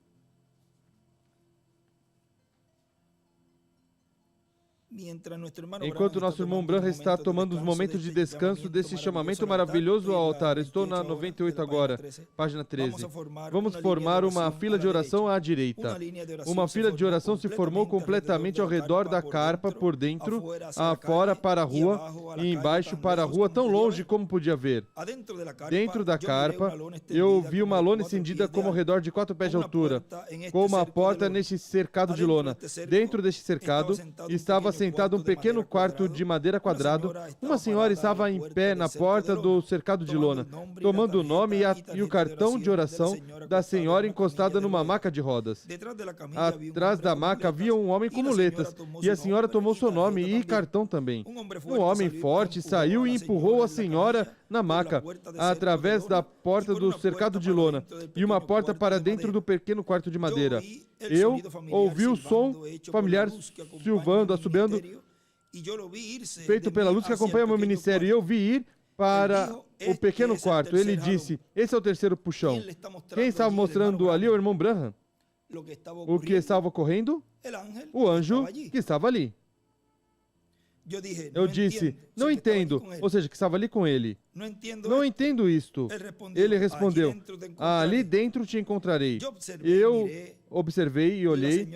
Enquanto nosso irmão Branham está tomando os momentos de descanso desse chamamento maravilhoso ao altar. Estou na 98 agora, página 13. Vamos formar uma fila de oração à direita. Uma fila de oração se formou completamente ao redor da carpa, por dentro, afora para a rua e embaixo para a rua, tão longe como podia ver. Dentro da carpa, eu vi uma lona estendida como ao redor de 4 pés de altura, com uma porta neste cercado de lona. Dentro deste cercado, estava sentado um pequeno quarto de madeira quadrado. Uma senhora estava em pé na porta do cercado de lona, tomando o nome e o cartão de oração da senhora encostada numa maca de rodas. Atrás da maca havia um homem com muletas, e a senhora tomou seu nome e cartão também. Um homem forte saiu e empurrou a senhora na maca, através da porta do cercado de lona, e uma porta para dentro do pequeno quarto de madeira. Eu ouvi o som familiar silvando, assobiando, feito pela luz que acompanha meu ministério, e eu vi ir para o pequeno quarto. Ele disse, esse é o terceiro puxão. Quem estava mostrando ali? O irmão Branham. O que estava ocorrendo? O anjo que estava ali. Eu disse, não entendo, ou seja, que estava ali com ele. Não entendo isto. Ele respondeu, ali dentro te encontrarei. Eu observei e olhei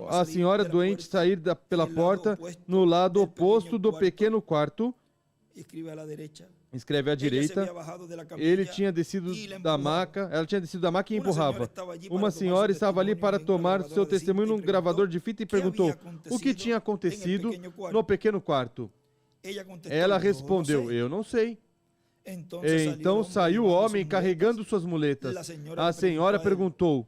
a senhora doente sair pela porta no lado oposto do pequeno quarto. Escreve à direita. Ele tinha descido da maca, ela tinha descido da maca e empurrava. Uma senhora estava ali para tomar seu testemunho num gravador de fita e perguntou o que tinha acontecido no pequeno quarto. Ela respondeu, eu não sei. Então saiu o homem carregando suas muletas. A senhora perguntou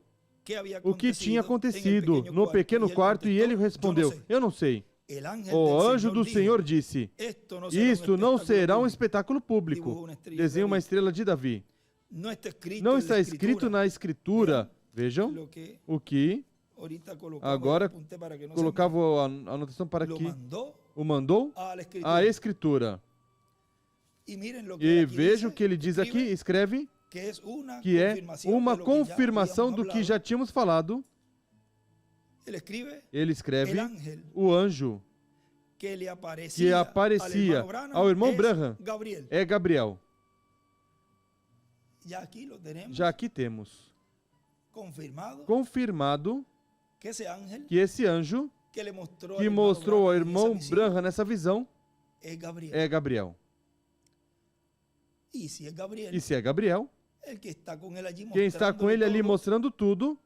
o que tinha acontecido no pequeno quarto e ele respondeu, eu não sei. el ángel O del anjo do dijo, Senhor disse: esto no será isto não espectáculo será um público. espetáculo público. Dibujou uma estrela de Desenha uma Davi. estrela de Davi. No está escrito, Não en está la escrito escritura na Escritura. Vejam lo que o que ahorita colocamos, agora apunté para que no se colocava a anotação para me- lo que mandó o mandou a la escritura. a Escritura. Y miren lo que E él aquí veja o dice, que ele diz aqui, escreve, que es una que é confirmación uma de lo que ya confirmação habíamos do que hablado. já tínhamos falado. Él escribe Ele escreve el ángel o anjo que le que aparecía, aparecia al hermano Branham ao irmão es Branham Gabriel. é Gabriel. Ya aquí lo tenemos Já aqui temos confirmado confirmado que ese ángel que esse anjo que le mostró, que al hermano mostrou ao Branham en esa irmão visión Branham nessa visão es Gabriel. é Gabriel. Y si es Gabriel, E se é Gabriel, el que está con él allí quem está com ele ali todo, mostrando tudo,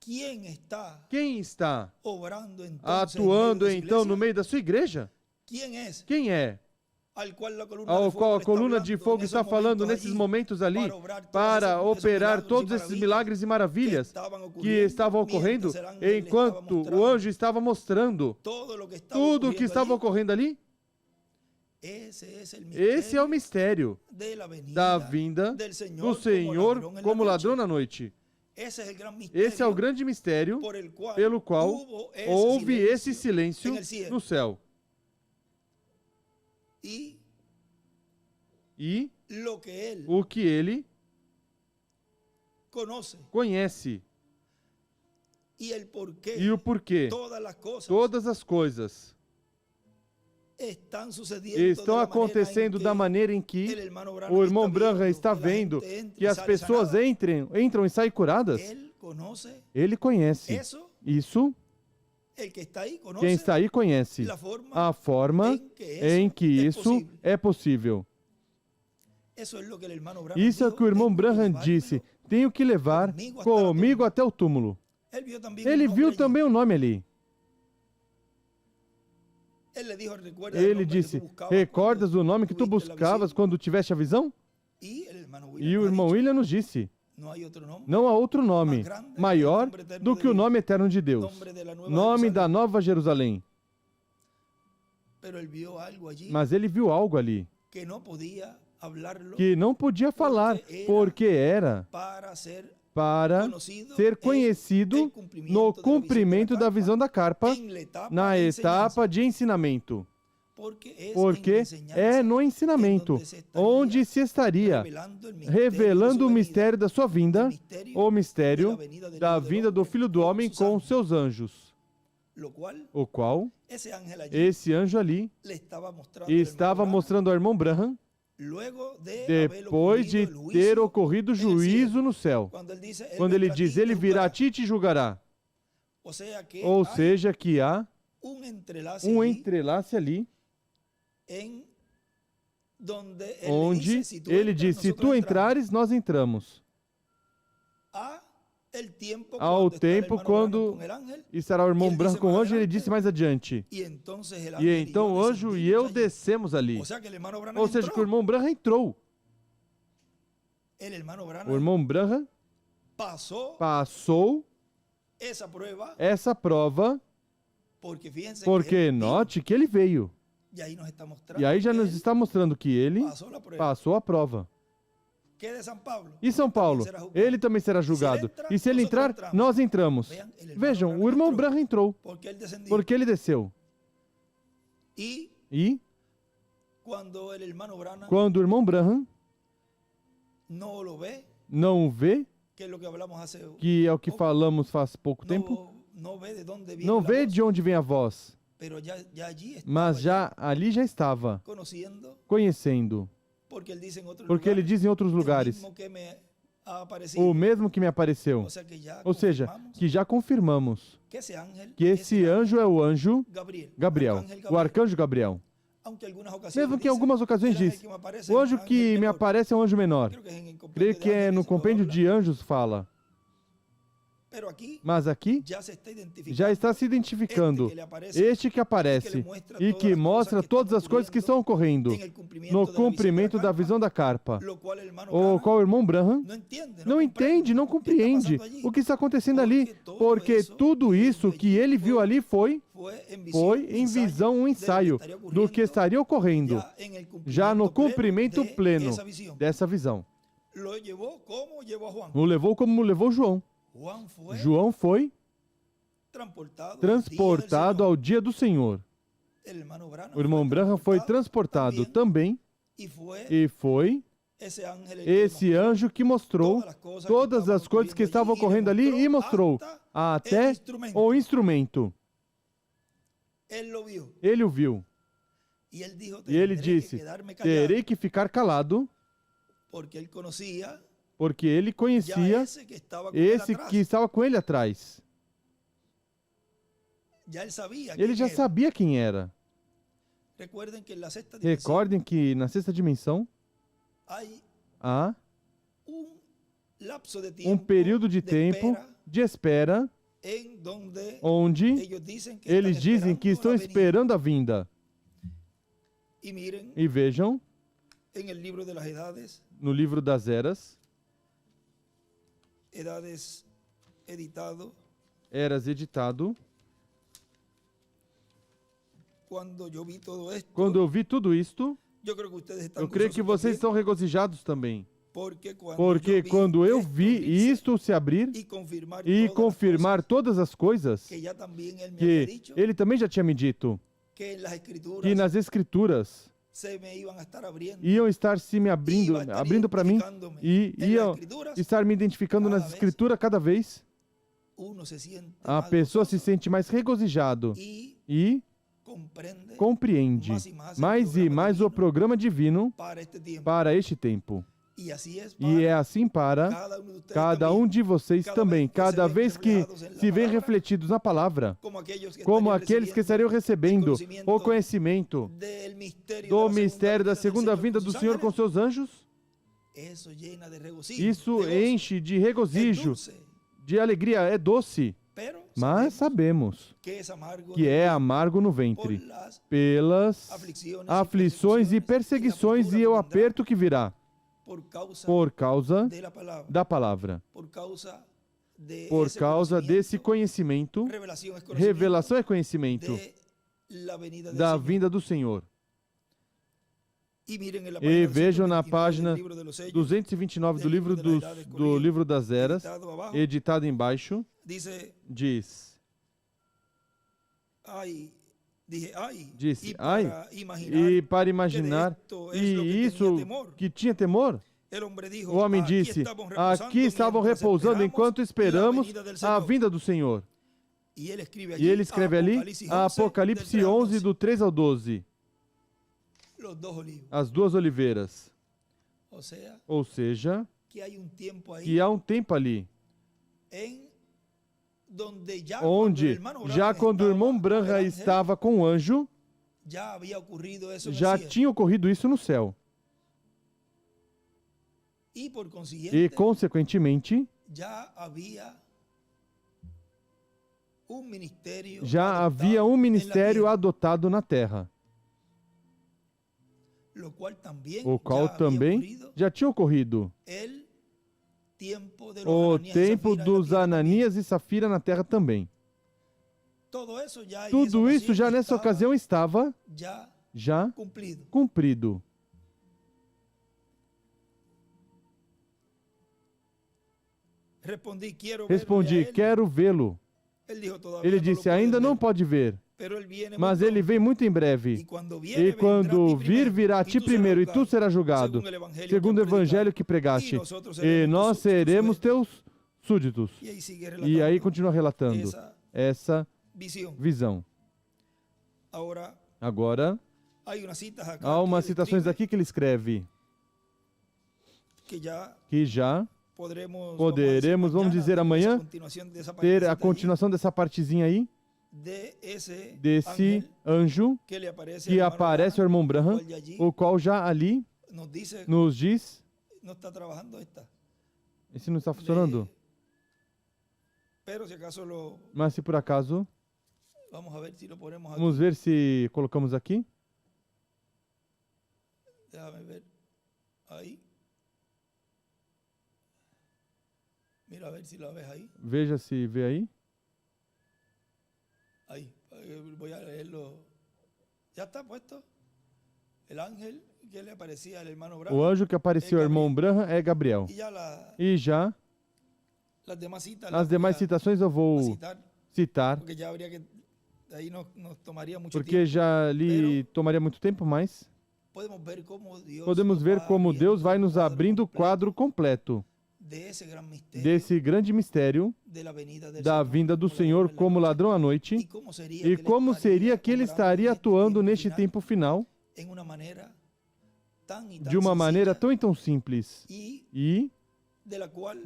¿quién está quem está obrando entonces atuando en medio de su então no iglesia? meio da sua igreja? ¿Quién es? Quem é? Al cual la columna Ao de fuego qual a le está coluna de hablando fogo en está esos falando momentos nesses allí momentos ali para para operar todos esses milagres e maravilhas que estavam ocorrendo enquanto o anjo estava mostrando tudo o que estava ocorrendo ali. Esse é o mistério da vinda do Senhor como ladrão na noite. Esse é o grande mistério pelo qual houve esse silêncio no céu. E o que ele conhece e o porquê todas as coisas estão acontecendo da maneira em que o irmão Branham está vendo que as pessoas entram e saem curadas. Ele conhece isso. Quem está aí conhece a forma em que isso é possível. Isso é o que o irmão Branham disse. Tenho que levar comigo até o túmulo. Ele viu também o nome ali. Ele disse, recordas o nome que tu buscavas quando tiveste a visão? E o irmão William nos disse, não há outro nome maior do que o nome eterno de Deus, nome da Nova Jerusalém. Mas ele viu algo ali que não podia falar, porque era para ser conhecido no cumprimento da visão da carpa, na etapa de ensinamento. Porque é no ensinamento onde se estaria revelando o mistério da sua vinda, o mistério da vinda do Filho do Homem com os seus anjos, o qual esse anjo ali estava mostrando ao irmão Branham depois de ter ocorrido juízo no céu. Quando ele diz, ele virá a ti e te julgará. Ou seja, que há um entrelace ali, onde ele diz, se tu entrares, nós entramos. Ao tempo quando estará o irmão Branham com o anjo, ele disse mais adiante. E então o anjo e eu descemos ali. Ou seja, que o irmão Branham entrou. O irmão Branham passou essa prova, porque note que ele veio. E aí já nos está mostrando que ele passou a prova. E São Paulo, ele também será julgado. E se ele entrar, nós entramos. Vejam, o irmão Branham entrou, porque ele desceu. E quando o irmão Branham não o vê, que é o que falamos faz pouco tempo, não vê de onde vem a voz, mas já ali já estava, conhecendo. Porque ele diz em outros lugares, o mesmo que me apareceu. Ou seja, que já confirmamos que esse anjo é o anjo Gabriel, o arcanjo Gabriel. Mesmo que em algumas ocasiões diz, o anjo que me aparece é um anjo menor. Creio que é no compêndio de anjos fala. Pero aquí Mas aqui ya se está identificando já está se identificando este que aparece e que mostra todas as coisas que estão ocorrendo no cumprimento da visão da carpa, lo cual el hermano o Branham qual o irmão Branham no entiende, não entende, não compreende o que está acontecendo ali, porque tudo isso que ele viu ali foi em visão, um ensaio do que estaria ocorrendo já no cumprimento pleno dessa visão. Lo llevó como llevó a Juan. O levou como levou João. João foi transportado ao dia do Senhor. O irmão Branham foi transportado também e foi esse anjo que mostrou todas as coisas que estavam ocorrendo ali e mostrou até o instrumento. Ele o viu. E ele disse, terei que ficar calado, porque ele conhecia esse que estava com ele atrás. Ele já sabia quem era. Recordem que na sexta dimensão há um período de tempo de espera onde eles dizem que estão esperando a vinda. E vejam, no livro das Eras, Eras editado, quando eu vi tudo isto, eu creio que vocês estão regozijados também. Porque quando eu vi isto se abrir e confirmar todas as coisas que ele também já tinha me dito, que nas Escrituras iam estar se me abrindo para mim e iam estar me identificando nas Escrituras cada vez, a pessoa se sente mais regozijado e compreende mais e mais o programa divino para este tempo. E é assim para cada um de vocês também, cada vez que se veem refletidos na palavra, como aqueles que estariam recebendo o conhecimento do mistério da segunda vinda do Senhor com seus anjos. Isso enche de regozijo, de alegria, é doce. Mas sabemos que é amargo no ventre, pelas aflições e perseguições e o aperto que virá, por causa da palavra, por causa desse conhecimento. Revelação é conhecimento da vinda do Senhor. E vejam na página 229 do livro das Eras, editado embaixo, diz, e para imaginar, e isso que tinha temor, o homem disse, aqui estavam repousando enquanto esperamos a vinda do Senhor. E ele escreve ali, Apocalipse 11, do 3 ao 12. As duas oliveiras. Ou seja, que há um tempo ali, onde já quando o irmão Branham estava com o anjo, já tinha ocorrido isso no céu. E, consequentemente, já havia um ministério adotado na terra, o qual também já tinha ocorrido. O tempo dos Ananias e Safira na terra também. Tudo isso já nessa ocasião estava já cumprido. Respondi, quero vê-lo. Ele disse, ainda não pode ver, mas ele vem muito em breve. E quando vir, virá a ti primeiro, e tu serás julgado, segundo o evangelho que pregaste, e nós seremos teus súditos. E aí continua relatando essa visão. Agora, há umas citações aqui que ele escreve, que já poderemos, vamos dizer, amanhã, ter a continuação dessa partezinha aí, desse anjo que aparece ao irmão Branham, o qual já ali nos diz... Esse não está funcionando? Pero si acaso Mas se por acaso, vamos a ver si lo ponemos aquí. vamos ver se colocamos aqui. Déjame ver. Ahí. Mira a ver si lo ves ahí. Veja se vê aí. Ahí. Voy a leerlo. ¿Ya está puesto? El ángel que le aparecía al hermano O Branham. anjo que apareceu ao irmão Branham é Gabriel. Y ya E já las demás citas. as demais citações eu vou citar. citar, Porque ya habría que. Ahí nos tomaría mucho porque tiempo. já lhe tomaria muito tempo, mas Podemos ver cómo Dios podemos nos ver va como abriendo Deus vai nos quadro abrindo o completo quadro completo de ese gran misterio desse grande mistério de la venida del da Señor vinda do como Senhor ladrón en la como noche. ladrão à E noite como seria e como seria que ele estaria atuando neste tempo tempo final em uma maneira tão e tão de uma maneira sencilla tão e tão simples e e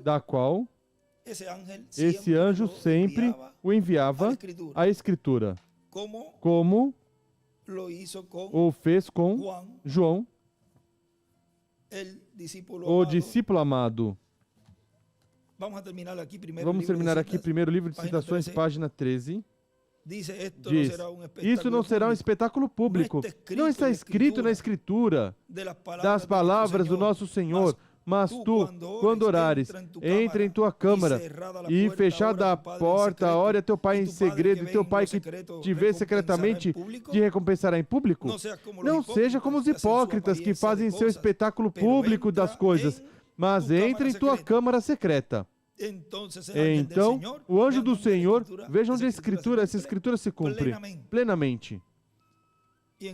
da qual esse esse anjo sempre o enviava à Escritura, como lo hizo com o fez com João, o discípulo amado. Vamos terminar aqui primeiro livro de citações, página 13. Diz, isso não será um espetáculo público. Não está escrito na Escritura das palavras do nosso Senhor, mas tu, quando orares, entra em tua câmara e, fechada a porta, ore a teu pai em segredo, e teu pai que te vê secretamente te recompensará em público. Não seja como os hipócritas que fazem seu espetáculo público das coisas, mas entra em tua câmara secreta. Então, o anjo do Senhor, veja onde essa escritura se cumpre plenamente. E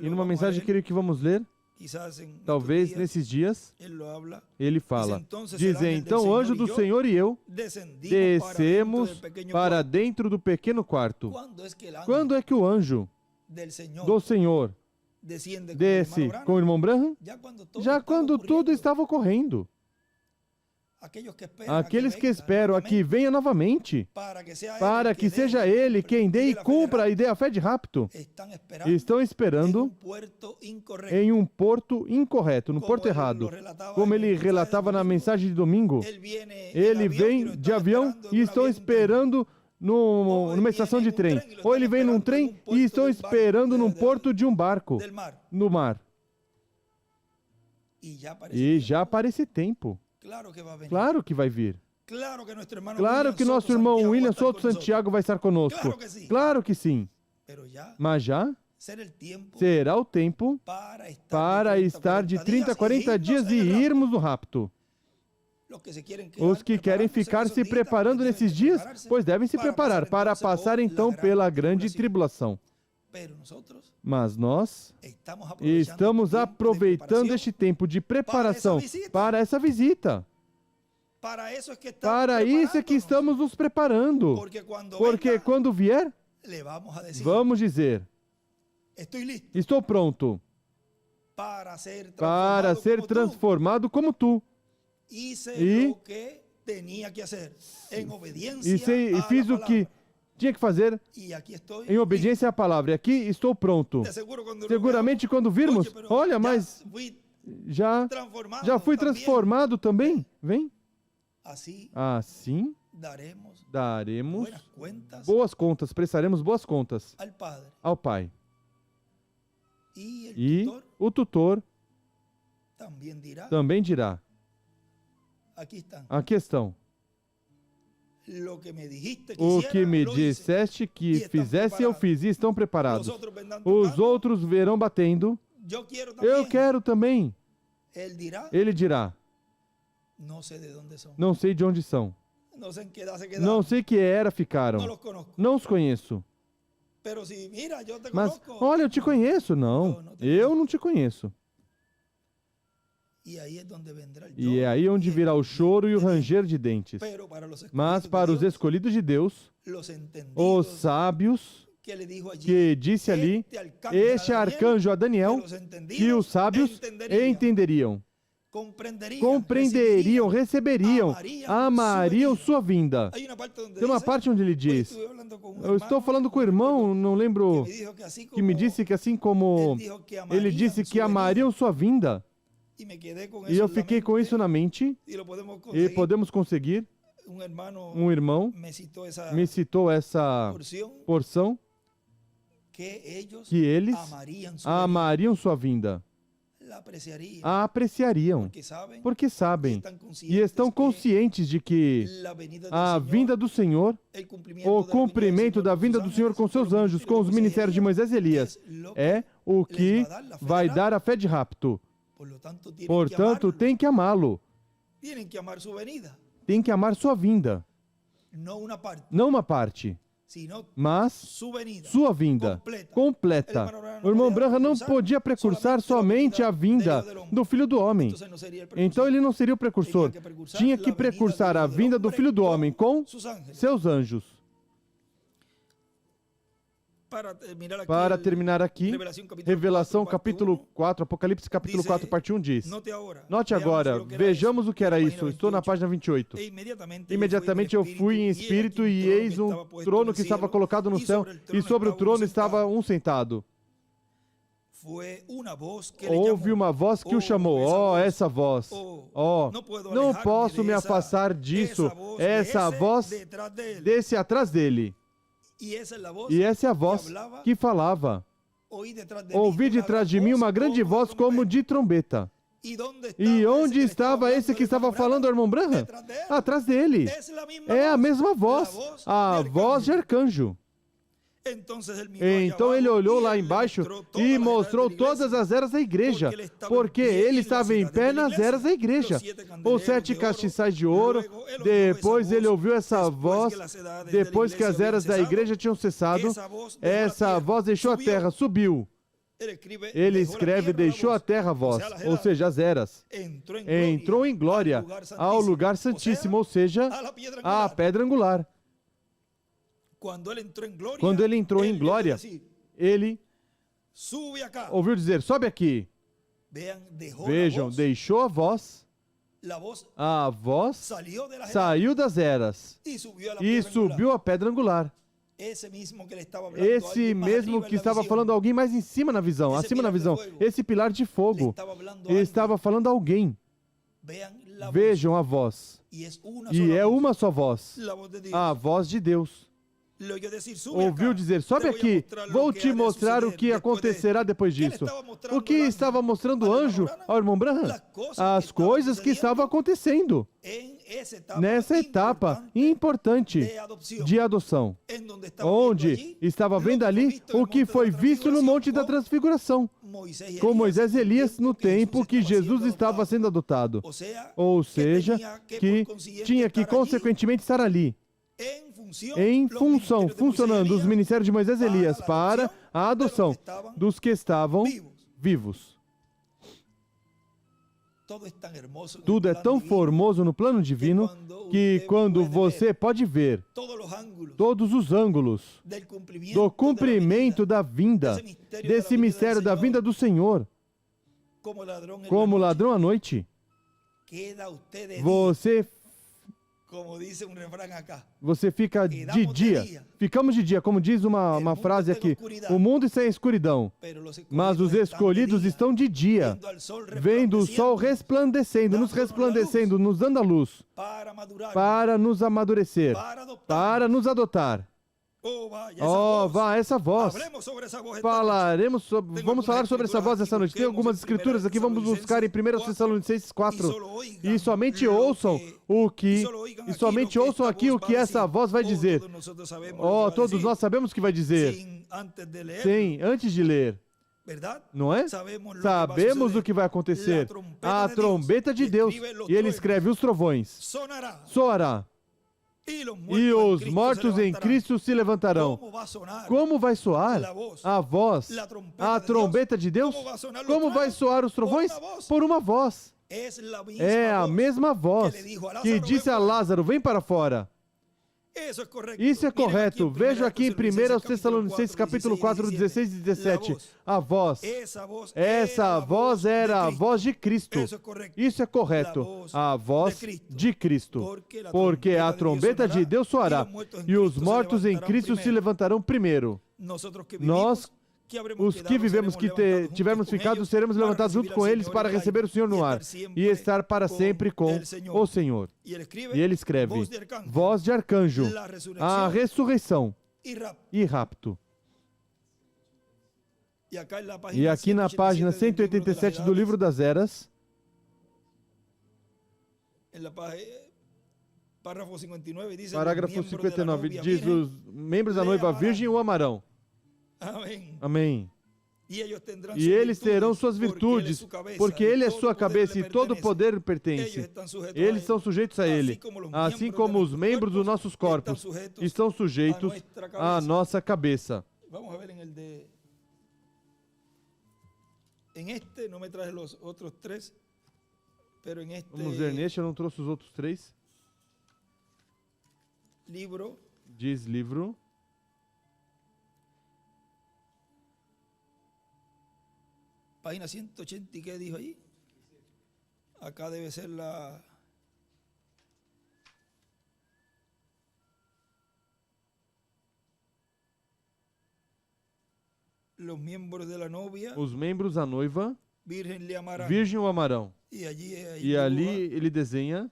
numa mensagem que vamos ler, talvez nesses dias, ele fala, diz, então o anjo do Senhor e eu descemos para dentro do pequeno quarto. Quando é que o anjo do Senhor desce com o irmão Branham? Já quando tudo estava ocorrendo. Aqueles que esperam a que venha novamente, para que seja ele quem dê e cumpra e dê a fé de rapto, estão esperando em um porto incorreto, no porto errado. Como ele relatava na mensagem de domingo, ele vem de avião e estão esperando numa estação de trem. Ou ele vem num trem e estão esperando num porto de um barco, no mar. E já para esse tempo. Claro que vai vir. Claro que nosso irmão William Souto Santiago vai estar conosco. Claro que sim. Mas já será o tempo para estar de 30 a 40 dias e irmos no rapto. Os que querem ficar se preparando nesses dias, pois devem se preparar para passar então pela grande tribulação. Mas nós estamos aproveitando este tempo de preparação para essa visita. Para isso é que estamos nos preparando. Porque quando vier, vamos dizer, estou pronto para ser transformado como tu. E fiz o que tinha que fazer em obediência à palavra. E aqui estou pronto. Seguramente quando virmos, olha, mas já fui transformado também. Vem. Assim daremos boas contas, prestaremos boas contas ao Pai. E o tutor também dirá, aqui estão. O que me disseste que fizesse, eu fiz e estão preparados. Os outros verão batendo. Eu quero também. Ele dirá, não sei de onde são. Não sei que era ficaram. Não os conheço. Mas, olha, eu te conheço. Não, eu não te conheço. E é aí onde virá o choro e o ranger de dentes. Mas para os escolhidos de Deus, os sábios, que disse ali, este arcanjo a Daniel, que os sábios entenderiam, compreenderiam, receberiam, amariam sua vinda. Tem uma parte onde ele diz, eu estou falando com o irmão, não lembro, que me disse que assim como ele disse que amariam sua vinda, e eu fiquei com isso na mente, e podemos conseguir um irmão me citou essa porção que eles amariam sua vinda, a apreciariam, porque sabem e estão conscientes de que a vinda do Senhor, o cumprimento da vinda do Senhor com seus anjos, com os ministérios de Moisés e Elias, é o que vai dar a fé de rapto. Portanto, tem que amá-lo. Tem que amar sua vinda. Não uma parte, mas sua vinda completa. O irmão Branham não podia precursar somente a vinda do Filho do Homem. Então ele não seria o precursor. Tinha que precursar a vinda do Filho do Homem com seus anjos. Para terminar aqui, Revelação capítulo 4, Apocalipse capítulo 4, parte 1 diz: Note agora, vejamos o que era isso. Estou na página 28. Imediatamente eu fui em espírito e eis um trono que estava colocado no céu e sobre o trono estava um sentado. Houve uma voz que o chamou. Oh, essa voz. Oh, não posso me afastar disso. Essa voz desce atrás dele. E essa é a voz que falava. Ouvi detrás de mim uma grande voz como de trombeta. E onde estava esse que estava falando, o irmão Branham? Atrás dele. É a mesma voz, a voz de arcanjo. Então ele olhou lá embaixo e mostrou todas as eras da igreja, porque ele estava em pé nas eras da igreja. Os 7 castiçais de ouro. Depois ele ouviu essa voz, depois que as eras da igreja tinham cessado, essa voz deixou a terra, subiu. Ele escreve, deixou a terra a voz, ou seja, as eras. Entrou em glória ao lugar santíssimo, ou seja, à pedra angular. Quando ele entrou em glória, ele ouviu dizer, sobe aqui. Vejam, deixou a voz saiu das eras e subiu à pedra angular. Esse mesmo que estava falando a alguém mais em cima na visão, acima na visão, esse pilar de fogo, estava falando a alguém. Vejam a voz, e é uma só voz, a voz de Deus. Ouviu dizer, sobe aqui, vou te mostrar o que acontecerá depois disso. O que estava mostrando o anjo ao irmão Branham? As coisas que estavam acontecendo nessa etapa importante de adoção, onde estava vendo ali o que foi visto no Monte da Transfiguração, com Moisés e Elias no tempo que Jesus estava sendo adotado. Ou seja, que tinha que consequentemente estar ali, funcionando os ministérios de Moisés e Elias para a adoção dos que estavam vivos. Tudo é tão formoso no plano divino que quando você pode ver todos os ângulos do cumprimento da vinda, desse mistério da vinda do Senhor, como ladrão à noite, você fica de dia. Ficamos de dia, como diz uma frase aqui. O mundo está em escuridão, mas os escolhidos estão de dia, vendo o sol resplandecendo, nos dando a luz, para nos amadurecer, para nos adotar. Oh, vá, essa voz. Vamos falar sobre essa voz essa noite. Tem algumas escrituras aqui, vamos buscar em 1 Tessalonicenses 4. E somente ouçam aqui o que essa voz vai dizer. Oh, todos nós sabemos o que vai dizer. Sim, antes de ler. Não é? Sabemos o que vai acontecer. A trombeta de Deus. E ele escreve, os trovões. Soará. E os mortos em Cristo se levantarão. Como vai soar a voz, a trombeta de Deus? Como vai soar os trovões? Por uma voz. É a mesma voz que disse a Lázaro, vem para fora. Isso é correto. Veja aqui em 1 Tessalonicenses capítulo 4, 16 e 17. A voz. Essa voz era a voz de Cristo. Isso é correto. A voz de Cristo. Porque a trombeta de Deus soará e os mortos em Cristo se levantarão primeiro. Nós Os que vivemos, que tivermos ficado, seremos levantados junto com eles para receber o Senhor no ar e estar para sempre com o Senhor. E ele escreve, voz de arcanjo, a ressurreição e rapto. E aqui na página 187 do Livro das Eras, parágrafo 59, diz os membros da noiva virgem o amarão. Amém. E eles terão suas virtudes, porque ele é sua cabeça e todo o poder pertence. Eles estão sujeitos a ele, assim como os membros dos nossos corpos estão sujeitos à nossa cabeça. Vamos ver neste, eu não trouxe os outros três. Diz livro. Página 180, ¿qué dijo ahí? Acá debe ser los miembros de la novia. Os membros da noiva, Virgem virgem o amarão. E ali ele desenha,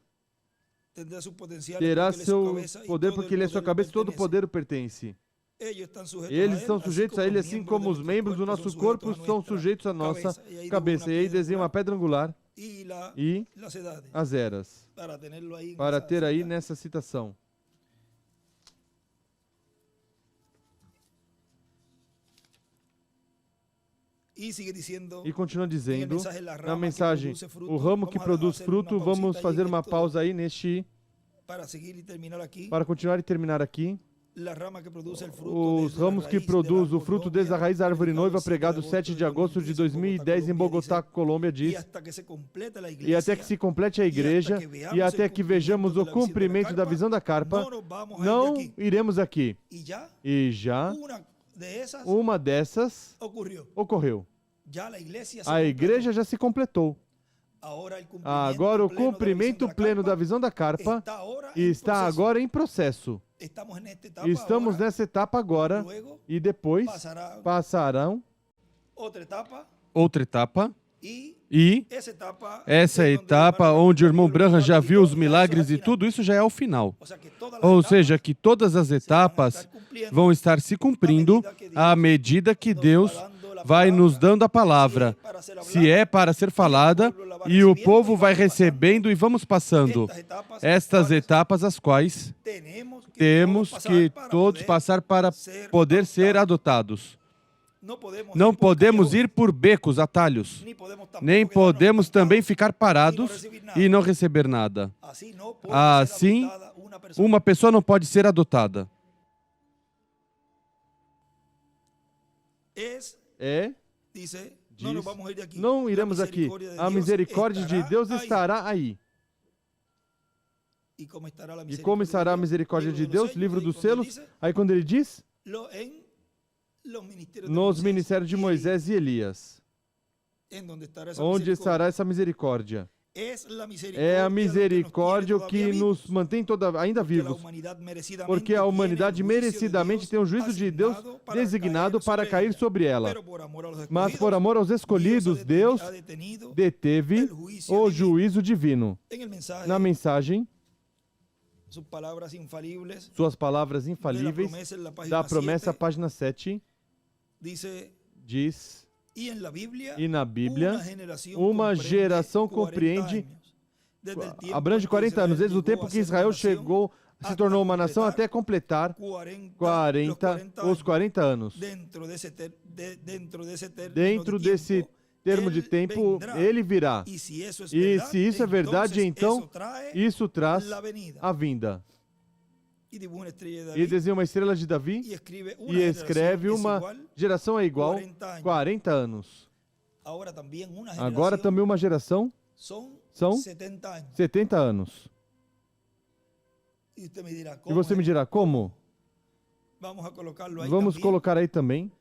terá seu poder porque ele é sua cabeça e todo o poder o pertence. Eles estão sujeitos a ele, assim como os membros do nosso corpo são sujeitos à nossa cabeça. E aí desenha uma pedra angular e as eras, para ter aí nessa citação. E continua dizendo, na mensagem, o ramo que produz fruto, vamos fazer uma pausa aí neste, para continuar e terminar aqui. Os ramos que produzem o fruto desde a raiz da árvore noiva, pregado 7 de agosto de 2010 em Bogotá, Colômbia, diz, e até que se complete a igreja, e até que vejamos o cumprimento da visão da carpa, não iremos aqui. E já uma dessas ocorreu. A igreja já se completou. Agora o cumprimento pleno da visão da carpa está agora em processo. Estamos nessa etapa agora e depois passarão outra etapa. E essa etapa onde o irmão Branham já viu os milagres e tudo isso já é o final. Ou seja, que todas as etapas vão estar se cumprindo à medida que Deus vai nos dando a palavra, se é para ser falada, e o povo vai recebendo e vamos passando estas etapas, as quais temos que todos passar para poder ser adotados. Não podemos ir por becos, atalhos, nem podemos também ficar parados e não receber nada. Assim, uma pessoa não pode ser adotada. Diz, não iremos aqui. A misericórdia de Deus estará aí. E como estará a misericórdia de Deus? Livro dos selos. Aí quando ele diz, nos ministérios de Moisés e Elias. Onde estará essa misericórdia? É a misericórdia que nos mantém ainda vivos, porque a humanidade merecidamente tem um juízo de Deus designado para cair sobre ela. Mas por amor aos escolhidos, Deus deteve o juízo divino. Na mensagem, suas palavras infalíveis da promessa, página 7, diz... E na Bíblia, uma geração compreende, abrange 40 anos, desde o tempo que Israel chegou, se tornou uma nação, até completar os 40 anos. Dentro desse termo de tempo, ele virá. E se isso é verdade, então, isso traz a vinda. E desenha uma estrela de Davi e escreve uma geração é igual 40 anos. Agora também uma geração são 70 anos. E você me dirá, como? Vamos colocar aí também.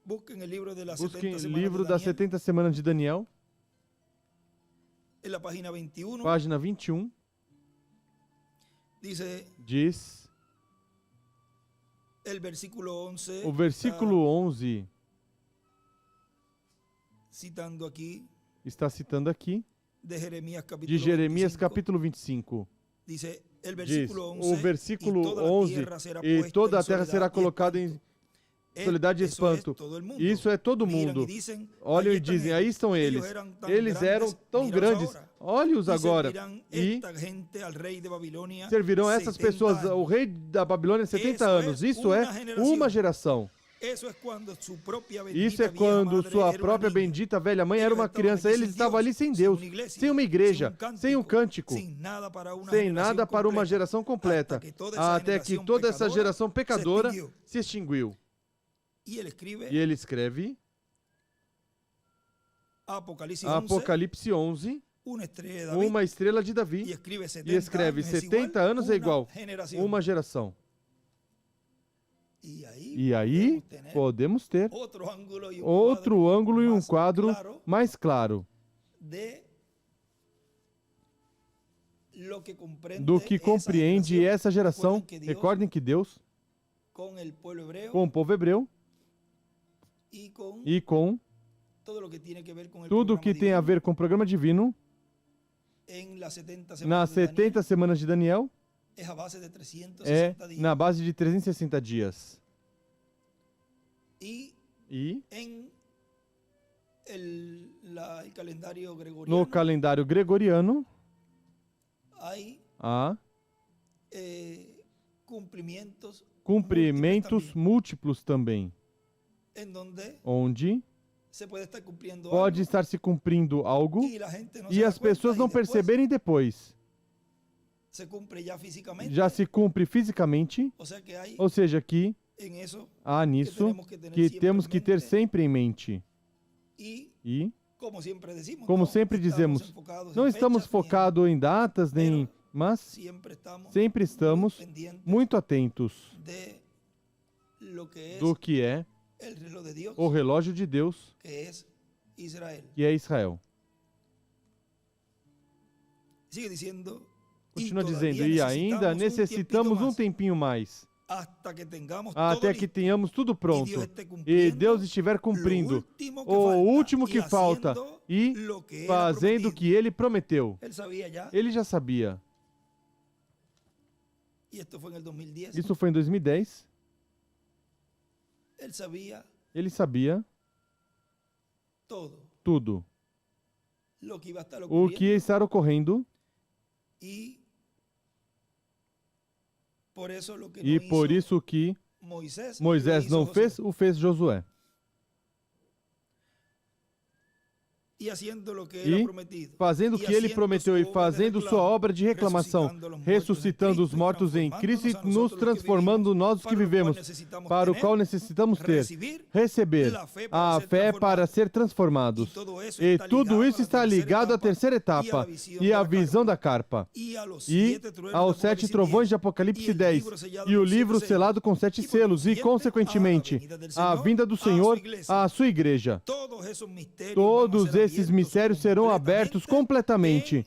Busquem o livro das 70 semanas de Daniel. Página 21. Diz, o versículo 11 citando aquí está citando aqui de Jeremías de capítulo Jeremias 25, capítulo 25. dice el Diz versículo 11, o versículo "Y toda la 11, tierra será e puesta toda en a terra será soledad y colocada espanto". em soledade e Eso es espanto. todo el mundo. Isso é todo Miran mundo. y dicen, Olham "Ahí e están dizem, ellos. aí estão eles. Eles eram tão míralos grandes, ahora. olhe-os Y agora. servirán E esta gente al rey de Babilonia servirão essas 70 pessoas, años". o rei da Babilônia, 70 Isso anos. é Isso é uma geração. uma geração. Eso es cuando su propia bendita Isso é vieja quando madre sua era una própria niña. bendita velha mãe era Eles uma estavam criança. ali Eles sem estavam ali Deus, sem sem Deus, uma igreja, sem uma igreja, sem um cântico, cântico, sem sem nada para uma geração completa, até que toda essa geração pecadora se extinguiu. E ele escreve Apocalipse 11, uma estrela de Davi, e escreve 70 anos é igual uma geração. E aí podemos ter outro ângulo e um quadro mais claro do que compreende essa geração. Recordem que Deus, com o povo hebreu e com tudo que tem a ver com o programa divino, nas 70 semanas de Daniel, é na base de 360 dias. E no calendário gregoriano há cumprimentos múltiplos também, onde pode estar se cumprindo algo e as pessoas não perceberem depois. Já se cumpre fisicamente, ou seja, que há nisso que temos que ter sempre em mente. E, como sempre dizemos, não estamos focados em datas, mas sempre estamos muito atentos do que é o relógio de Deus, que é Israel. Continua dizendo, e ainda necessitamos um tempinho mais, até que tenhamos tudo pronto, e Deus estiver cumprindo o último que falta, e fazendo o que Ele prometeu. Ele já sabia. Isso foi em 2010. Ele sabia tudo. O que ia estar ocorrendo. E por isso que Moisés não fez, o fez Josué. E fazendo o que ele prometeu e fazendo sua obra de reclamação, ressuscitando os mortos em Cristo e nos transformando nós os que vivemos, para o qual necessitamos ter, receber a fé para ser transformados. E tudo isso está ligado à terceira etapa, e à visão da carpa, e aos 7 trovões de Apocalipse 10, e o livro selado com 7 selos, e, consequentemente, a vinda do Senhor à sua igreja. Todos esses mistérios serão abertos completamente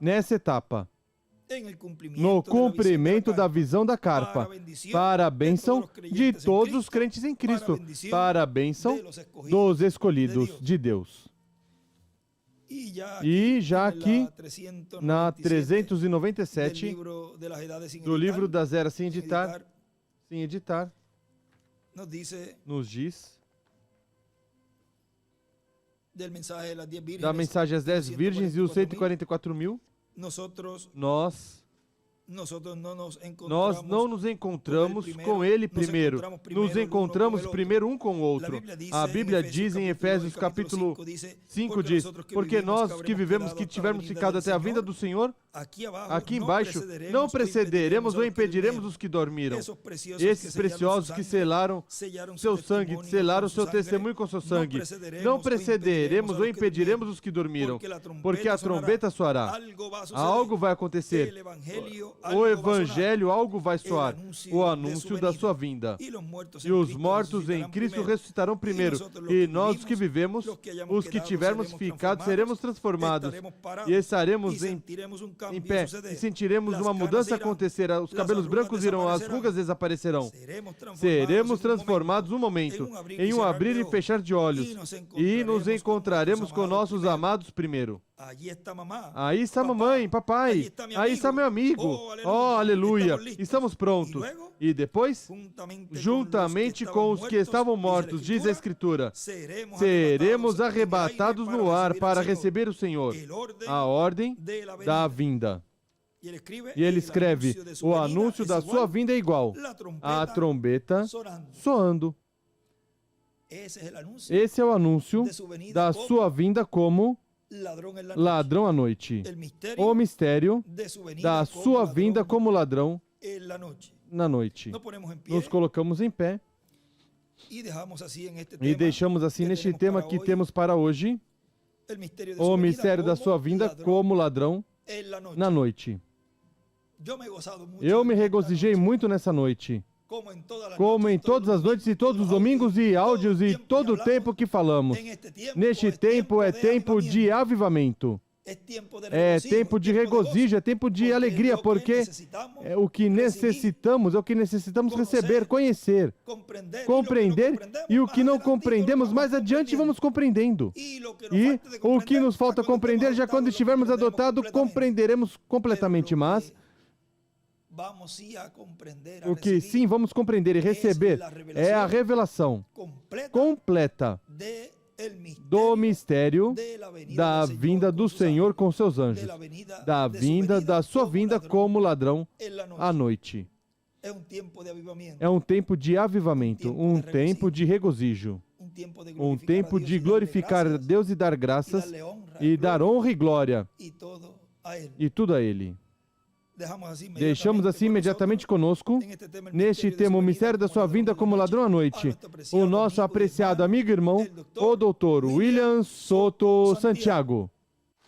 nessa etapa, no cumprimento da visão da carpa, para a bênção de todos os crentes em Cristo, para a bênção dos escolhidos de Deus. E já aqui, na 397, do livro das eras sem editar, nos diz da mensagem às 10 virgens e os 144.000, nós não nos encontramos com ele primeiro, nos encontramos primeiro um com o outro. A Bíblia diz em Efésios capítulo 5, diz, porque nós que vivemos, que tivermos ficado até a vinda do Senhor, aqui embaixo, não precederemos ou impediremos os que dormiram. Esses preciosos que selaram seu sangue, selaram seu testemunho com seu sangue. Não precederemos ou impediremos os que dormiram, porque a trombeta soará. Algo vai acontecer. o Evangelho algo vai soar, o anúncio da sua vinda. E os mortos em Cristo ressuscitarão primeiro, e nós os que vivemos, os que tivermos ficado, seremos transformados, e estaremos em pé, e sentiremos uma mudança acontecer, os cabelos brancos irão, as rugas desaparecerão. Seremos transformados um momento, em um abrir e fechar de olhos, e nos encontraremos com nossos amados primeiro. Aí está mamãe, papai, aí está meu amigo. Oh, aleluia, estamos prontos. E depois, juntamente com os que estavam mortos, diz a Escritura, seremos arrebatados no ar para receber o Senhor. A ordem da vinda. E ele escreve, o anúncio da sua vinda é igual à trombeta soando. Esse é o anúncio da sua vinda como ladrão à noite. O mistério da sua vinda como ladrão na noite. Nos colocamos em pé e deixamos assim neste tema que temos para hoje, o mistério da sua vinda como ladrão na noite. Eu me regozijei muito nessa noite, como em todas as noites e todos os domingos e áudios e todo o tempo que falamos. Neste tempo é tempo de avivamento, é tempo de regozijo, é tempo de alegria, porque é o que necessitamos, receber, conhecer, compreender, e o que não compreendemos, mais adiante vamos compreendendo. E o que nos falta compreender, já quando estivermos adotados, compreenderemos completamente, mas o que sim vamos compreender e receber é a revelação completa do mistério da vinda do Senhor com seus anjos, da vinda, da sua vinda como ladrão à noite. É um tempo de avivamento, um tempo de regozijo, um tempo de glorificar a Deus e dar graças e dar honra e glória e tudo a Ele. Deixamos assim imediatamente conosco, neste tema, o mistério da sua vinda como ladrão à noite, o nosso apreciado amigo e irmão, o Dr. William Soto Santiago.